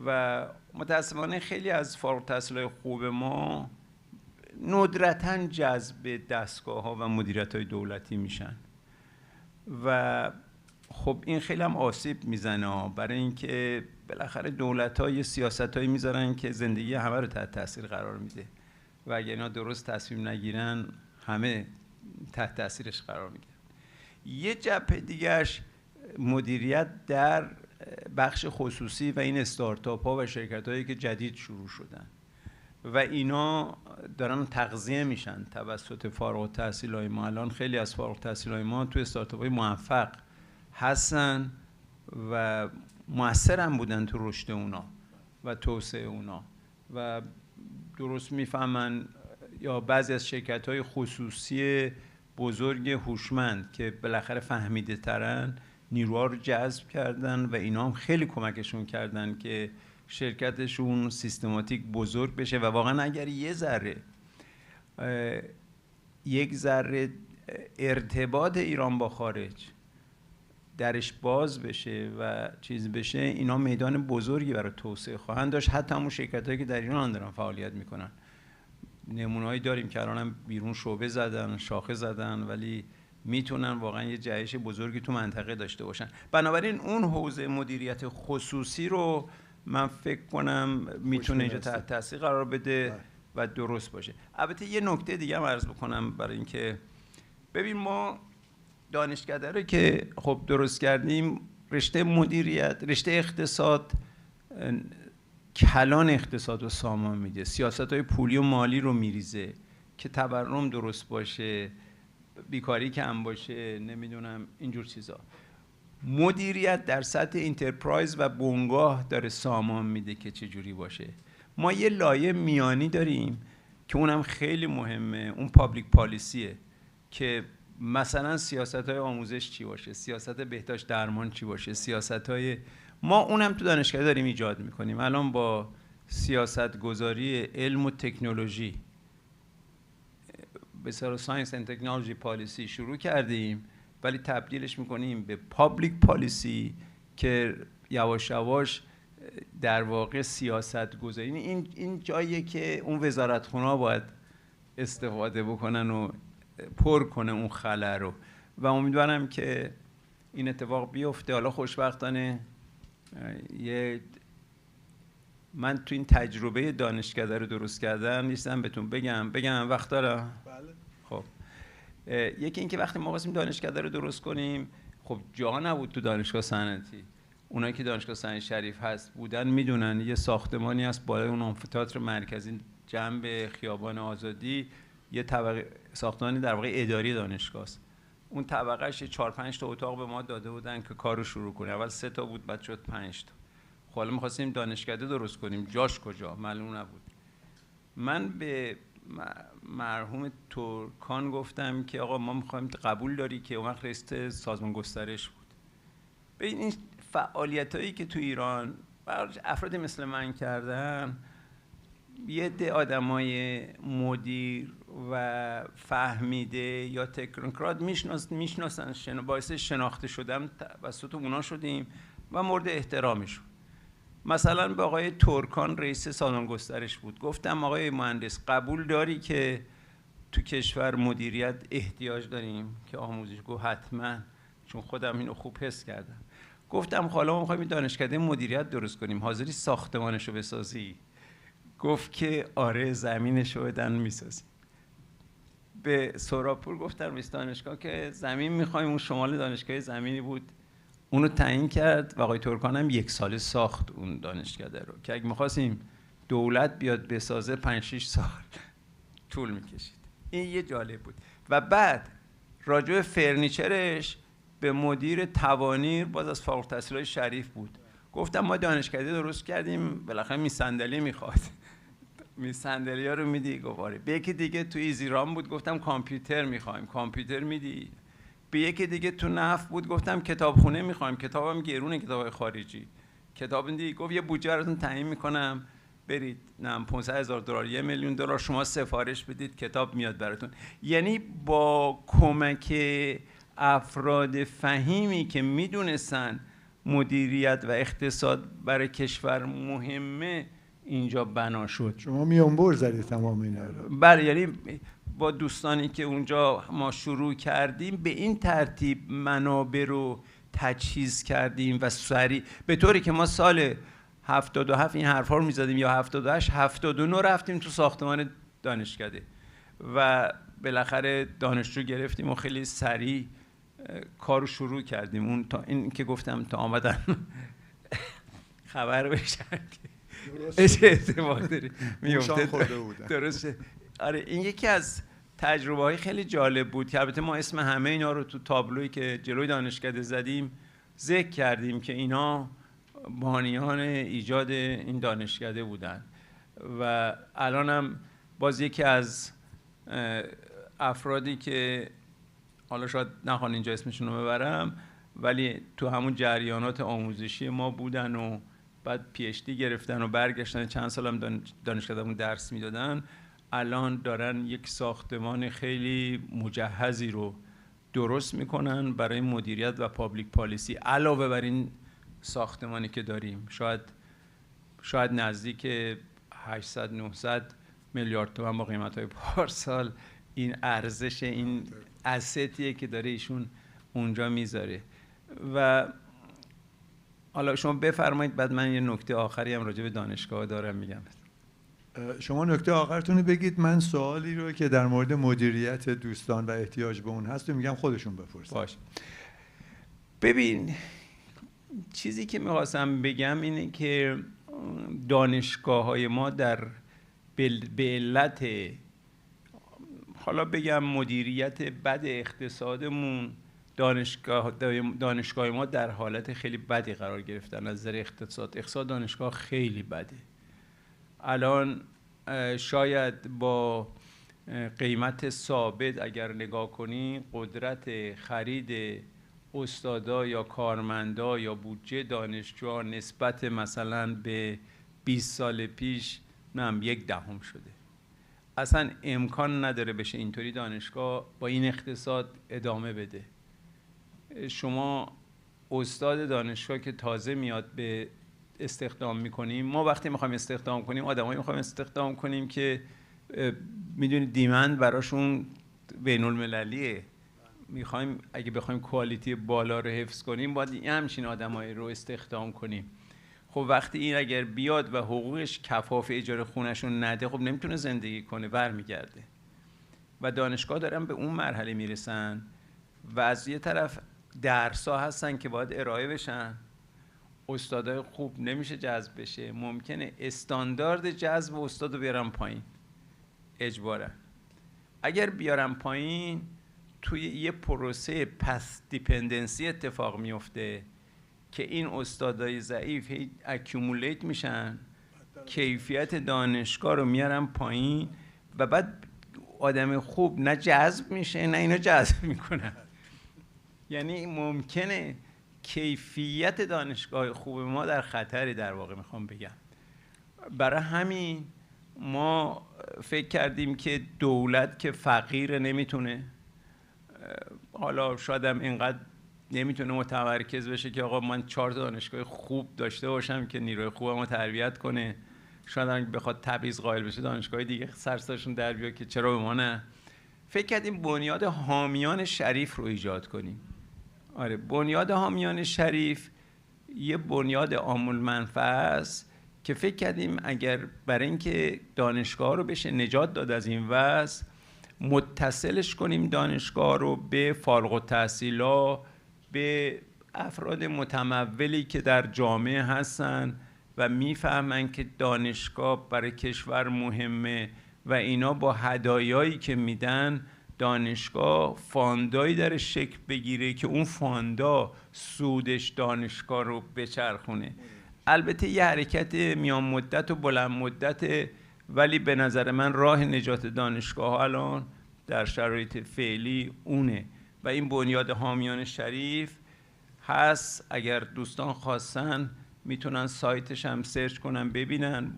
و متاسفانه خیلی از فارغ التحصیلای خوب ما ندرتاً جذب دستگاه‌ها و مدیریت‌های دولتی میشن و خب این خیلی هم آسیب میزنه، برای اینکه بالاخره دولت‌ها یه سیاستایی میذارن که زندگی همه رو تحت تاثیر قرار میده و اگه اینا درست تصمیم نگیرن همه تحت تاثیرش قرار میگیرن. یه جبهه دیگه‌اش مدیریت در بخش خصوصی و این استارتاپ ها و شرکت هایی که جدید شروع شدن و اینا دارن تغذیه میشن توسط فارغ التحصیلای ما. الان خیلی از فارغ التحصیلای ما تو استارتاپ های موفق هستن و مؤثر هم بودن تو رشد اونا و توسعه اونا و درست میفهمن. یا بعضی از شرکت های خصوصی بزرگ هوشمند که بالاخره فهمیده ترن نیروها رو جذب کردن و اینا هم خیلی کمکشون کردن که شرکتشون سیستماتیک بزرگ بشه و واقعا اگر یک ذره ارتباط ایران با خارج درش باز بشه و چیز بشه، اینا میدان بزرگی برای توسعه خواهند داشت. حتی همون شرکتایی که در ایران دارن فعالیت میکنن، نمونه‌ای داریم که الانم بیرون شعبه زدن، شاخه زدن، ولی میتونن واقعا یه جهش بزرگی تو منطقه داشته باشن. بنابراین اون حوزه مدیریت خصوصی رو من فکر کنم میتونه اینجا تحت تاثیر قرار بده و درست باشه. البته یه نکته دیگه هم عرض بکنم برای اینکه ببین، ما دانشکده رو که خب درست کردیم، رشته مدیریت، رشته اقتصاد کلان اقتصاد و سامان میده، سیاست‌های پولی و مالی رو میریزه که تورم درست باشه، بیکاری کم باشه، نمیدونم اینجور چیزا. مدیریت در سطح انترپرایز و بنگاه داره سامان میده که چه جوری باشه. ما یه لایه میانی داریم که اونم خیلی مهمه، اون پابلیک پالیسیه که مثلا سیاست‌های آموزش چی باشه، سیاست بهداشت درمان چی باشه، سیاست‌های ما اونم تو دانشگاه داریم ایجاد میکنیم. الان با سیاست گذاری علم و تکنولوژی به اصطلاح ساینس اند تکنولوژی پالیسی شروع کردیم، ولی تبدیلش میکنیم به پابلیک پالیسی که یواش یواش در واقع سیاست گذاری. این جاییه که اون وزارتخونه‌ها باید استفاده بکنن و پر کنه اون خلا رو و امیدوارم که این اتفاق بیفته. حالا خوشبختانه من تو این تجربه دانشکده رو درست کردن نیستم بهتون بگم وقت داره؟ بله. خب یکی این که وقتی ما خواستیم دانشکده رو درست کنیم، خب جا نبود تو دانشگاه صنعتی. اونایی که دانشگاه صنعتی شریف هست بودن میدونن یه ساختمانی هست بالای اون آمفی‌تئاتر مرکزی جنب خیابان آزادی، یه طبقه ساختمانی در واقع اداری دانشگاه است. اون طبقهش 4-5 تا اتاق به ما داده بودن که کارو شروع کنیم. اول 3 تا بود، بعد شد 5 تا. خب حالا می‌خواستیم دانشکده درست کنیم، جاش کجا معلوم نبود. من به مرحوم ترکان گفتم که آقا ما می‌خوایم، قبول داری که اون وقت رئیس سازمان گسترش بود. ببین این فعالیتایی که تو ایران افراد مثل من کردن، یه عده آدمای مدیر و فهمیده یا تکنوکرات میشناسن، باعث شناخته شدم توسط اونا شدیم و مورد احترامشون. مثلا به آقای ترکان رئیس سازمان گسترش بود، گفتم آقای مهندس قبول داری که تو کشور مدیریت احتیاج داریم که آموزش؟ گفت حتما، چون خودم اینو خوب حس کردم. گفتم حالا ما می‌خوایم دانشکده مدیریت درست کنیم، حاضری ساختمانشو بسازی؟ گفت که آره، زمینشو بدن میسازیم. به سوراپور گفتم رئیس دانشگاه که زمین می‌خوایم، اون شمال دانشگاه زمینی بود، اونو تعیین کرد و آقای ترکان هم 1 ساله ساخت اون دانشکده رو که اگه می‌خواستیم دولت بیاد بسازه 5-6 سال طول می‌کشید. این یه جالب بود. و بعد راجع به فرنیچرش به مدیر توانیر باز از فارغ التحصیلای شریف بود، گفتم ما دانشکده درست کردیم، بالاخره میسندلی میخواد، میسندلی‌ها رو میدی؟ گفت آره. به یکی دیگه تو ایزیران بود، گفتم کامپیوتر میخوایم، کامپیوتر میدی؟ به یکی دیگه تو نفت بود، گفتم کتابخونه میخوایم، کتابم گرونه، کتاب خارجی، کتاب میدی؟ گفت یه بودجه براتون تعیین میکنم، برید نه $500,000 $1 میلیون شما سفارش بدید، کتاب میاد براتون. یعنی با کمک افراد فهیمی که میدونستن مدیریت و اقتصاد برای کشور مهمه اینجا بنا شد. شما میانبر زدید تمام اینا رو. بله، یعنی با دوستانی که اونجا ما شروع کردیم به این ترتیب منابع رو تجهیز کردیم و سریع، به طوری که ما سال 77 این حرفا رو میزدیم یا 78 79 رفتیم تو ساختمان دانشکده و بالاخره دانشجو گرفتیم و خیلی سریع کارو شروع کردیم. اون تا این که گفتم تا آمدن خبر بشن چه اتفاق داره میفته. درسته. آره، این یکی از تجربه‌های خیلی جالب بود که البته ما اسم همه اینا رو تو تابلویی که جلوی دانشکده زدیم ذکر کردیم که اینا بانیان ایجاد این دانشکده بودن. و الانم باز یکی از افرادی که حالا شاید نخوان اینجا اسمشون رو ببرم، ولی تو همون جریانات آموزشی ما بودن و بعد پی اچ دی گرفتن و برگشتن، چند سال هم دانشکدهمون درس میدادن. الان دارن یک ساختمان خیلی مجهزی رو درست میکنن برای مدیریت و پابلیک پالیسی، علاوه بر این ساختمانی که داریم. شاید نزدیک 800-900 میلیارد تومان با قیمت‌های پارسال این ارزش این اسیتیه که داره ایشون اونجا میذاره. و حالا شما بفرمایید، بعد من یه نکته آخری هم راجع به دانشگاه دارم میگم. شما نکته آخرتون رو بگید، من سوالی رو که در مورد مدیریت دوستان و احتیاج به اون هست رو میگم خودشون بپرسن. باش. ببین، چیزی که میخواستم بگم اینه که دانشگاه‌های ما به علت حالا بگم مدیریت بد اقتصادمون، دانشگاه ما در حالت خیلی بدی قرار گرفتن از نظر اقتصاد دانشگاه خیلی بده. الان شاید با قیمت ثابت اگر نگاه کنی، قدرت خرید استادا یا کارمندا یا بودجه دانشجوها نسبت مثلا به 20 سال پیش 1/10 شده. اصلا امکان نداره بشه اینطوری دانشگاه با این اقتصاد ادامه بده. شما استاد دانشگاه که تازه میاد به استخدام میکنیم، ما وقتی میخوایم استخدام کنیم آدمایی میخوایم استخدام کنیم که میدونید دیمند براشون بین المللیه. میخوایم اگه بخوایم کوالیتی بالا رو حفظ کنیم باید همچین آدمایی رو استخدام کنیم. خب وقتی این اگر بیاد و حقوقش کفاف اجاره خونه‌شون نده، خب نمیتونه زندگی کنه، برمیگرده. و دانشگاه دارن به اون مرحله میرسن و از یه طرف درس‌ها هستن که باید ارائه بشن، استادای خوب نمیشه جذب بشه، ممکنه استاندارد جذب استاد رو بیارن پایین اجبارا. اگر بیارن پایین توی یه پروسه پس دیپندنسی اتفاق میفته که این استادای ضعیف اکیومولیت میشن، کیفیت دانشگاه رو میارن پایین و بعد آدم خوب نه جذب میشه نه اینا جذب میکنن. یعنی ممکنه کیفیت دانشگاه خوب ما در خطری، در واقع میخوام بگم. برای همین ما فکر کردیم که دولت که فقیر نمیتونه، حالا شاید هم اینقدر نمیتونه متمرکز بشه که آقا من 4 دانشگاه خوب داشته باشم که نیروی خوبمو تربیت کنه. شاید هم بخواد تبعیض قائل بشه دانشگاه دیگه سرساشون در بیاد که چرا به ما نه. فکر کردیم بنیاد حامیان شریف رو ایجاد کنیم. آره، بنیاد حامیان شریف یه بنیاد عام المنفعه است که فکر کردیم اگر برای اینکه دانشگاه رو بشه نجات داد از این وضع، متصلش کنیم دانشگاه رو به فارغ التحصیلا، به افراد متمولی که در جامعه هستن و میفهمن که دانشگاه برای کشور مهمه و اینا با هدایایی که میدن دانشگاه فاندایی درش شکل بگیره که اون فاندا سودش دانشگاه رو بچرخونه. البته یه حرکت میان مدت و بلند مدت، ولی به نظر من راه نجات دانشگاه الان در شرایط فعلی اونه و این بنیاد حامیان شریف هست. اگر دوستان خواستن میتونن سایتش هم سرچ کنن ببینن،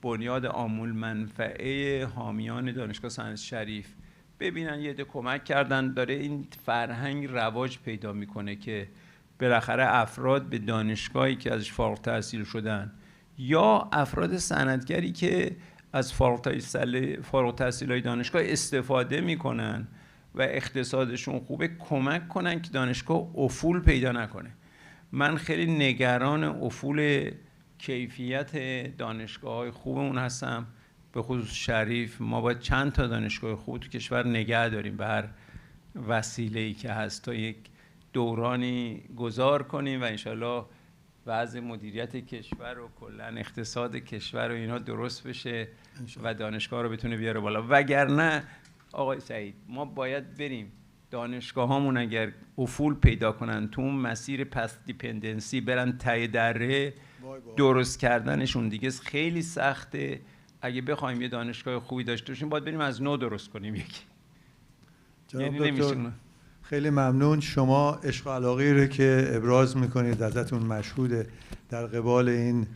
بنیاد عام المنفعه حامیان دانشگاه صنعت شریف، ببینن یه عده کمک کردن. داره این فرهنگ رواج پیدا میکنه که بالاخره افراد به دانشگاهی که ازش فارغ التحصیل شدن یا افراد صنعتگری که از فارغ التحصیلای دانشگاه استفاده میکنن و اقتصادشون خوبه، کمک کنن که دانشگاه افول پیدا نکنه. من خیلی نگران افول کیفیت دانشگاه‌های خوبمون هستم، به خصوص شریف. ما باید چند تا دانشگاه خوب تو کشور نگه داریم به هر وسیله‌ای که هست تا یک دورانی گذار کنیم و انشالله وضع مدیریت کشور و کلن اقتصاد کشور و اینا درست بشه و دانشگاه رو بتونه بیاره بالا. وگرنه آقای سعید ما باید بریم دانشگاه هامون اگر افول پیدا کنن تو اون مسیر پس دیپندنسی برن ته دره، درست کردنشون دیگه خیلی سخته. اگه بخوایم یه دانشگاه خوبی داشته باشیم باید بریم از نو درست کنیم یکی. یعنی دکتر خیلی ممنون. شما عشق و علاقه‌ای رو که ابراز میکنید ازتون مشهوده در قبال این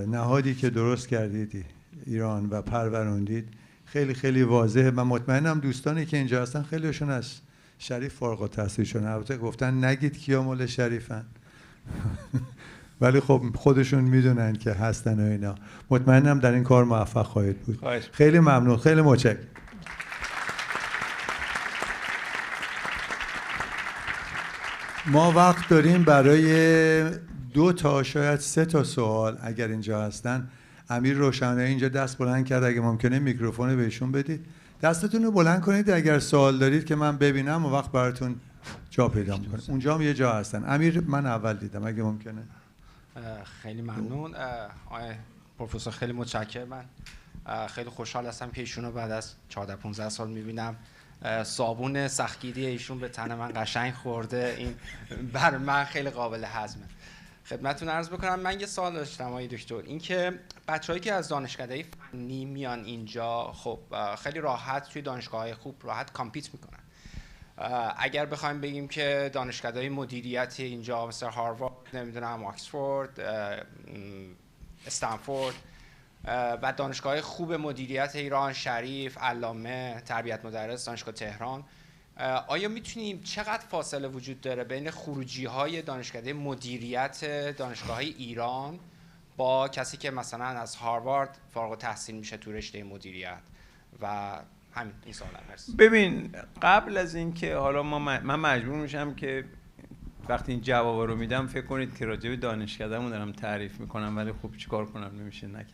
نهادی که درست کردید ایران و پروروندید خیلی خیلی واضحه. من مطمئنم دوستانی که اینجا هستن خیلیشون از شریف فارغ التحصیل شدن. البته گفتن نگید کیا مال شریفن ولی خب خودشون میدونن که هستن و اینا. مطمئنم در این کار موفق خواهید بود. خیلی ممنون، خیلی متشکرم. ما وقت داریم برای 2 تا شاید 3 تا سوال اگر اینجا هستن. امیر روشنایی اینجا دست بلند کرد، اگه ممکنه میکروفون بهشون بدید. دستتون رو بلند کنید اگر سوال دارید که من ببینم و وقت براتون جا پیدا میکنم. اونجا هم یه جا هستن. امیر من اول دیدم، اگه ممکنه. خیلی ممنون آقای پروفسور، خیلی متشکرم. من خیلی خوشحال هستم که ایشون رو بعد از 14-15 سال میبینم. صابون سختگیری ایشون به تن من قشنگ خورده، این بر من خیلی قابل هضمه. خدمتتون عرض بکنم من یه سوال داشتم آقای دکتر، این که بچه‌هایی که از دانشکده فنی میان اینجا خب خیلی راحت توی دانشگاه‌های خوب راحت کامپیت میکنن. اگر بخوایم بگیم که دانشکده‌های مدیریت اینجا مثل هاروارد، نمیدونم آکسفورد، استنفورد و دانشگاه خوب مدیریت ایران، شریف، علامه، تربیت مدرس، دانشگاه تهران، آیا میتونیم چقدر فاصله وجود داره بین خروجی‌های دانشکده مدیریت دانشگاه‌های ایران با کسی که مثلا از هاروارد فارغ التحصیل میشه تو رشته مدیریت؟ و همین این سوالم هست. ببین قبل از این که حالا من مجبور میشم که وقتی این جوابا رو میدم فکر کنید که راجع به دانشکدهمون دارم تعریف میکنم، ولی خب چیکار کنم، نمیشه نکرد.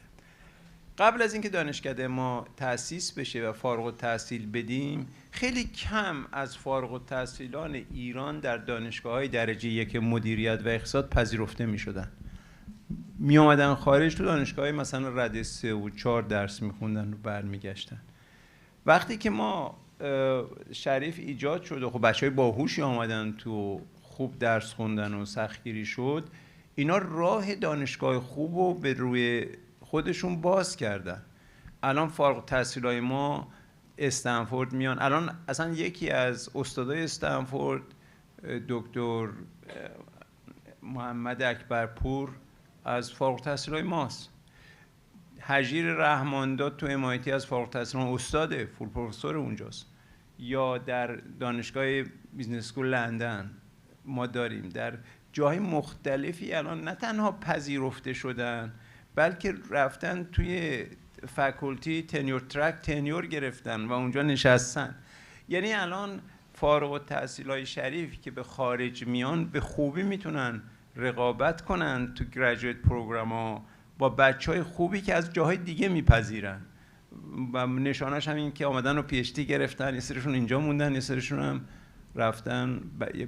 قبل از اینکه دانشکده ما تأسیس بشه و فارغ التحصیل بدیم، خیلی کم از فارغ التحصیلان ایران در دانشگاه‌های درجه 1 مدیریت و اقتصاد پذیرفته میشدن. می اومدن خارج تو دانشگاه‌های مثلا رده 3 و 4 درس میخوندن و برمیگشتن. وقتی که ما شریف ایجاد شد و خب بچهای باهوشی آمدن تو، خوب درس خوندن و سختگیری شد، اینا راه دانشگاه خوب رو به روی خودشون باز کردن. الان فارغ التحصیلای ما استنفورد میان. الان اصلا یکی از استادای استنفورد دکتر محمد اکبرپور از فارغ التحصیلای ماست. هجیر رحمانداد تو MIT از فارغ التحصیلان استاده، فول پروفسور اونجاست. یا در دانشگاه بیزنس اسکول لندن ما داریم. در جاهای مختلفی الان نه تنها پذیرفته شدن بلکه رفتن توی فاکولتی تنیور ترک تنیور گرفتن و اونجا نشستن. یعنی الان فارغ التحصیلای شریف که به خارج میان به خوبی میتونن رقابت کنن تو گریجویت پروگرام با بچهای خوبی که از جاهای دیگه میپذیرن و نشانش هم این که آمدن و PhD گرفتن. یه سریشون اینجا موندن، یه سریشون هم رفتن،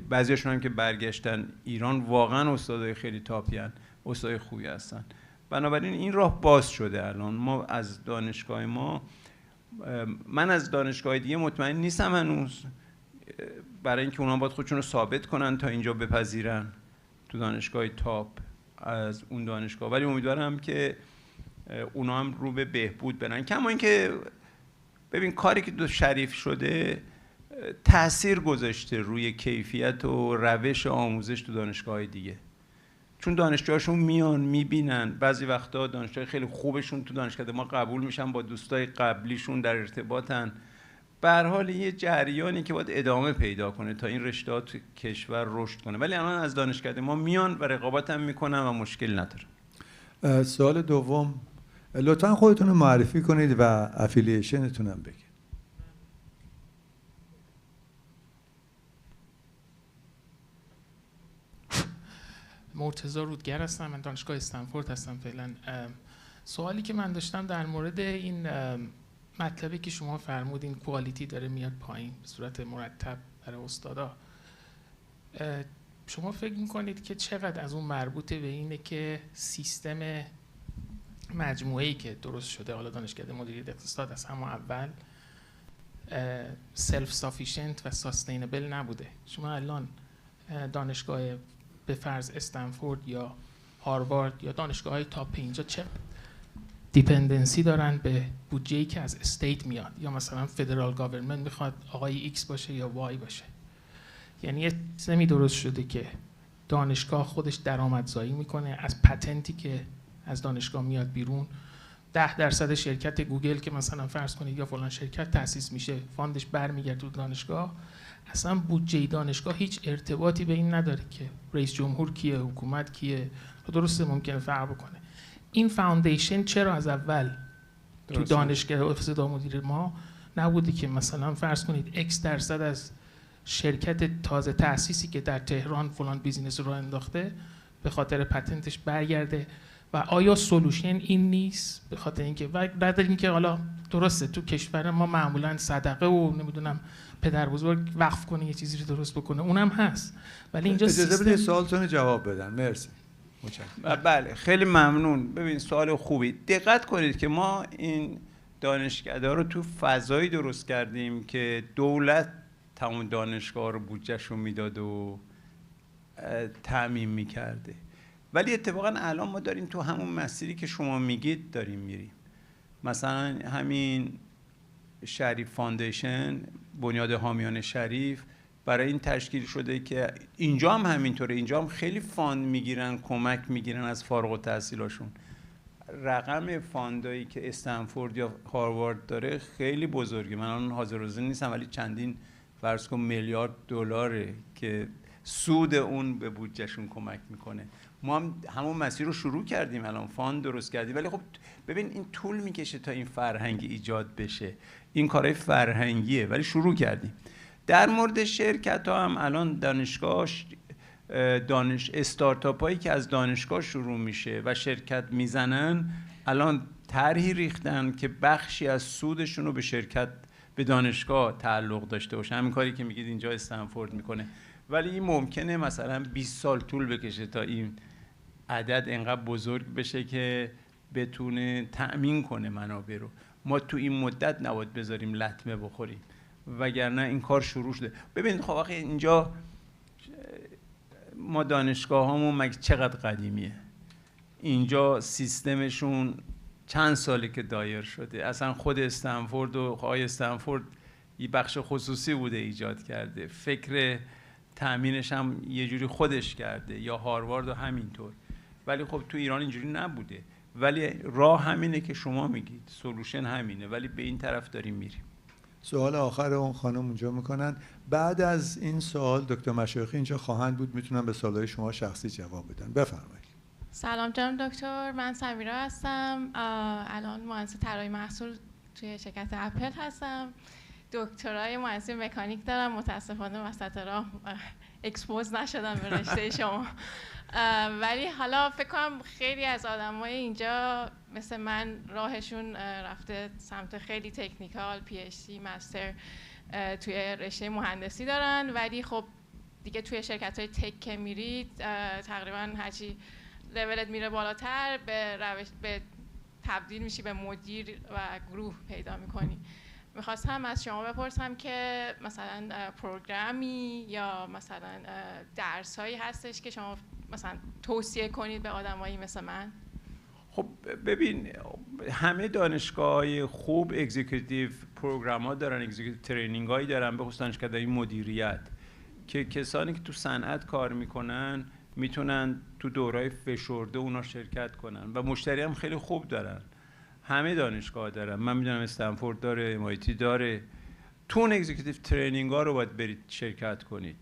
بعضیشون هم که برگشتن ایران واقعا استادای خیلی تاپی هستن، استادای خوبی هستن. بنابراین این راه باز شده. الان ما از دانشگاه ما، من از دانشگاه دیگه مطمئن نیستم هنوز، برای اینکه اونا باید خودشون رو ثابت کنن تا اینجا بپذیرن تو دانشگاه تاپ از اون دانشگاه، ولی امیدوارم که اونا هم رو به بهبود برن. کما اینکه ببین کاری که دو شریف شده تأثیر گذاشته روی کیفیت و روش آموزش تو دانشگاه دیگه، چون دانشجوهاشون میان میبینن، بعضی وقتا دانشجوهای خیلی خوبشون تو دانشکده ما قبول میشن، با دوستای قبلیشون در ارتباطن. به هر حال یه جریانی که باید ادامه پیدا کنه تا این رشته ها تو کشور رشد کنه، ولی الان از دانشکده ما میان و رقابت هم میکنن و مشکل نداره. سوال دوم، لطفا خودتون رو معرفی کنید و افیلیشنتون هم بگید. مرتضی رودگر هستم، من دانشگاه استنفورد هستم فعلا. سوالی که من داشتم در مورد این مطلبی که شما فرمودین کوالیتی داره میاد پایین به صورت مرتب برای استادا، شما فکر میکنید که چقدر از اون مربوطه به اینه که سیستم مجموعه‌ای که درست شده، حالا دانشکده مدیریت اقتصاد از همون اول سلف سافیشنت و ساستینبل نبوده؟ شما الان دانشگاه به فرض استنفورد یا هاروارد یا دانشگاه‌های تاپ اینجا چه دیپندنسی دارن به بودجه‌ای که از استیت میاد، یا مثلا فدرال گاورنمنت میخواد آقای ایکس باشه یا وای باشه؟ یعنی یه سیستمی درست شده که دانشگاه خودش درآمدزایی میکنه از پتنتی که از دانشگاه میاد بیرون 10% شرکت گوگل که مثلا فرض کنید یا فلان شرکت تأسیس میشه، فاندش برمیگرده تو دانشگاه، اصلا بودجه دانشگاه هیچ ارتباطی به این نداره که رئیس جمهور کیه، حکومت کیه. درسته ممکنه فرق بکنه. این فاوندیشن چرا از اول تو دانشگاه افسدا مدیر ما نبوده که مثلا فرض کنید X% از شرکت تازه تأسیسی که در تهران فلان بیزینس رو انداخته به خاطر پتنتش برگرده؟ و آیا سولوشن این نیست؟ به خاطر اینکه و بعد اینکه حالا درسته تو کشور ما معمولا صدقه و نمیدونم پدر بزرگ وقف کنه یه چیزی رو درست بکنه، اونم هست، ولی اینجا اجازه بدید سوالتون جواب بدن. مرسی. بله خیلی ممنون. ببین سوال خوبی. دقت کنید که ما این دانشکده رو تو فضایی درست کردیم که دولت تمام دانشگاه رو بودجه‌شو میداد و تأمین میکرده، ولی اتفاقا الان ما داریم تو همون مسیری که شما میگید داریم میریم. مثلا همین شریف فاندیشن، بنیاد حامیان شریف، برای این تشکیل شده که اینجا هم همینطوره، اینجا هم خیلی فاند میگیرن، کمک میگیرن از فارغ التحصیلاشون. رقم فاندایی که استنفورد یا هاروارد داره خیلی بزرگه. من الان حاضر و ذهن نیستم، ولی چندین فرض کن میلیارد دلاره که سود اون به بودجهشون کمک میکنه. ما هم همون مسیر رو شروع کردیم، الان فاند درست کردیم، ولی خب ببین این طول میکشه تا این فرهنگ ایجاد بشه. این کارهای فرهنگیه، ولی شروع کردیم. در مورد شرکت ها هم الان استارتاپ هایی که از دانشگاه شروع میشه و شرکت میزنن، الان طرحی ریختن که بخشی از سودشون رو به شرکت، به دانشگاه تعلق داشته باشه. همین کاری که میگید اینجا استنفورد میکنه، ولی این ممکنه مثلا 20 سال طول بکشه تا این عدد اینقدر بزرگ بشه که بتونه تأمین کنه منابع رو. ما تو این مدت نباید بذاریم لطمه بخوریم، وگرنه این کار شروع شده. ببینید خب واقعا اینجا ما دانشگاه هامون مگه چقدر قدیمیه؟ اینجا سیستمشون چند ساله که دایر شده. اصلا خود استنفورد و آقای استنفورد یه بخش خصوصی بوده ایجاد کرده، فکر تأمینش هم یه جوری خودش کرده، یا هاروارد و همینطور. ولی خب تو ایران اینجوری نبوده. ولی راه همینه که شما میگید، سولوشن همینه، ولی به این طرف داریم میریم. سوال آخر اون خانم اونجا میکنن. بعد از این سوال دکتر مشایخی اینجا خواهند بود، میتونن به سوالای شما شخصی جواب بدن. بفرمایید. سلام جناب دکتر، من سمیرا هستم. الان مهندس طراحی محصول توی شرکت اپل هستم. دکترای مهندسی مکانیک دارم. متاسفانه وسط راه اکسپوز نشدم به رشته شما. ولی حالا فکر کنم خیلی از آدمای اینجا مثل من راهشون رفته سمت خیلی تکنیکال، پی اچ دی، مستر توی رشته مهندسی دارن، ولی خب دیگه توی شرکت‌های تک که میرید تقریبا هرچی لولت میره بالاتر به تبدیل میشی به مدیر و گروه پیدا میکنی. میخواستم از شما بپرسم که مثلا پروگرامی یا مثلا درسایی هستش که شما مثلا توصیه کنید به آدمایی مثل من؟ خب ببین، همه دانشگاه‌های خوب اگزیکیوتیو پروگرام ها دارن، اگزیکیوتیو ترینینگ هایی دارن، به خصوص دانشکده‌های مدیریت، که کسانی که تو صنعت کار میکنن میتونن تو دورهای فشرده اونا شرکت کنن و مشتری هم خیلی خوب دارن. همه دانشگاه دارن، من میدونم استنفورد داره، MIT داره. تو اون اگزیکیوتیو ترینینگ ها رو باید برید شرکت کنید.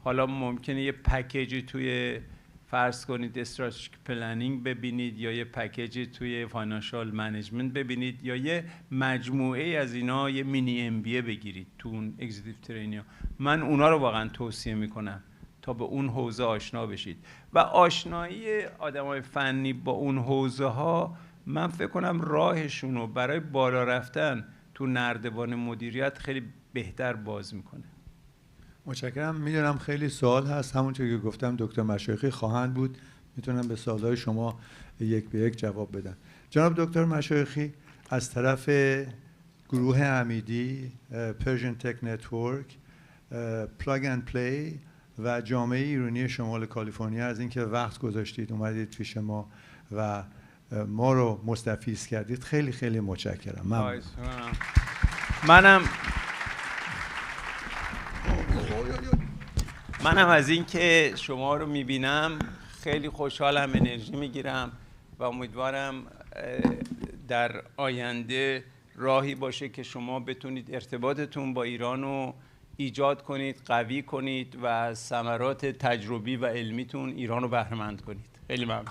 حالا ممکنه یه پکیجی توی فرض کنید استراتژیک پلنینگ ببینید، یا یه پکیجی توی فاینانشال منیجمنت ببینید، یا یه مجموعه از اینا یه مینی MBA بگیرید تو اون اگزیکیوتیو ترینینگ ها. من اونا رو واقعا توصیه میکنم تا به اون حوزه آشنا بشید. و آشنایی آدمای فنی با اون حوزه ها، من فکر کنم راهشون رو برای بالا رفتن تو نردبان مدیریت خیلی بهتر باز میکنه. متشکرم. میدونم خیلی سوال هست، همونطور که گفتم دکتر مشایخی خواهند بود، میتونم به سوالهای شما یک به یک جواب بدن. جناب دکتر مشایخی، از طرف گروه امیدی، پرژن تک نتورک، پلاگ اند پلی و جامعه ایرانی شمال کالیفرنیا از اینکه وقت گذاشتید اومدید پیش ما و ما رو مستفیض کردید، خیلی خیلی متشکرم. منم از این که شما رو میبینم خیلی خوشحالم، انرژی میگیرم و امیدوارم در آینده راهی باشه که شما بتونید ارتباطتون با ایران رو ایجاد کنید، قوی کنید و از ثمرات تجربی و علمیتون ایران رو بهره مند کنید. خیلی ممنون.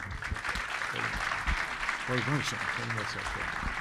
قربون شما. خیلی متشکرم.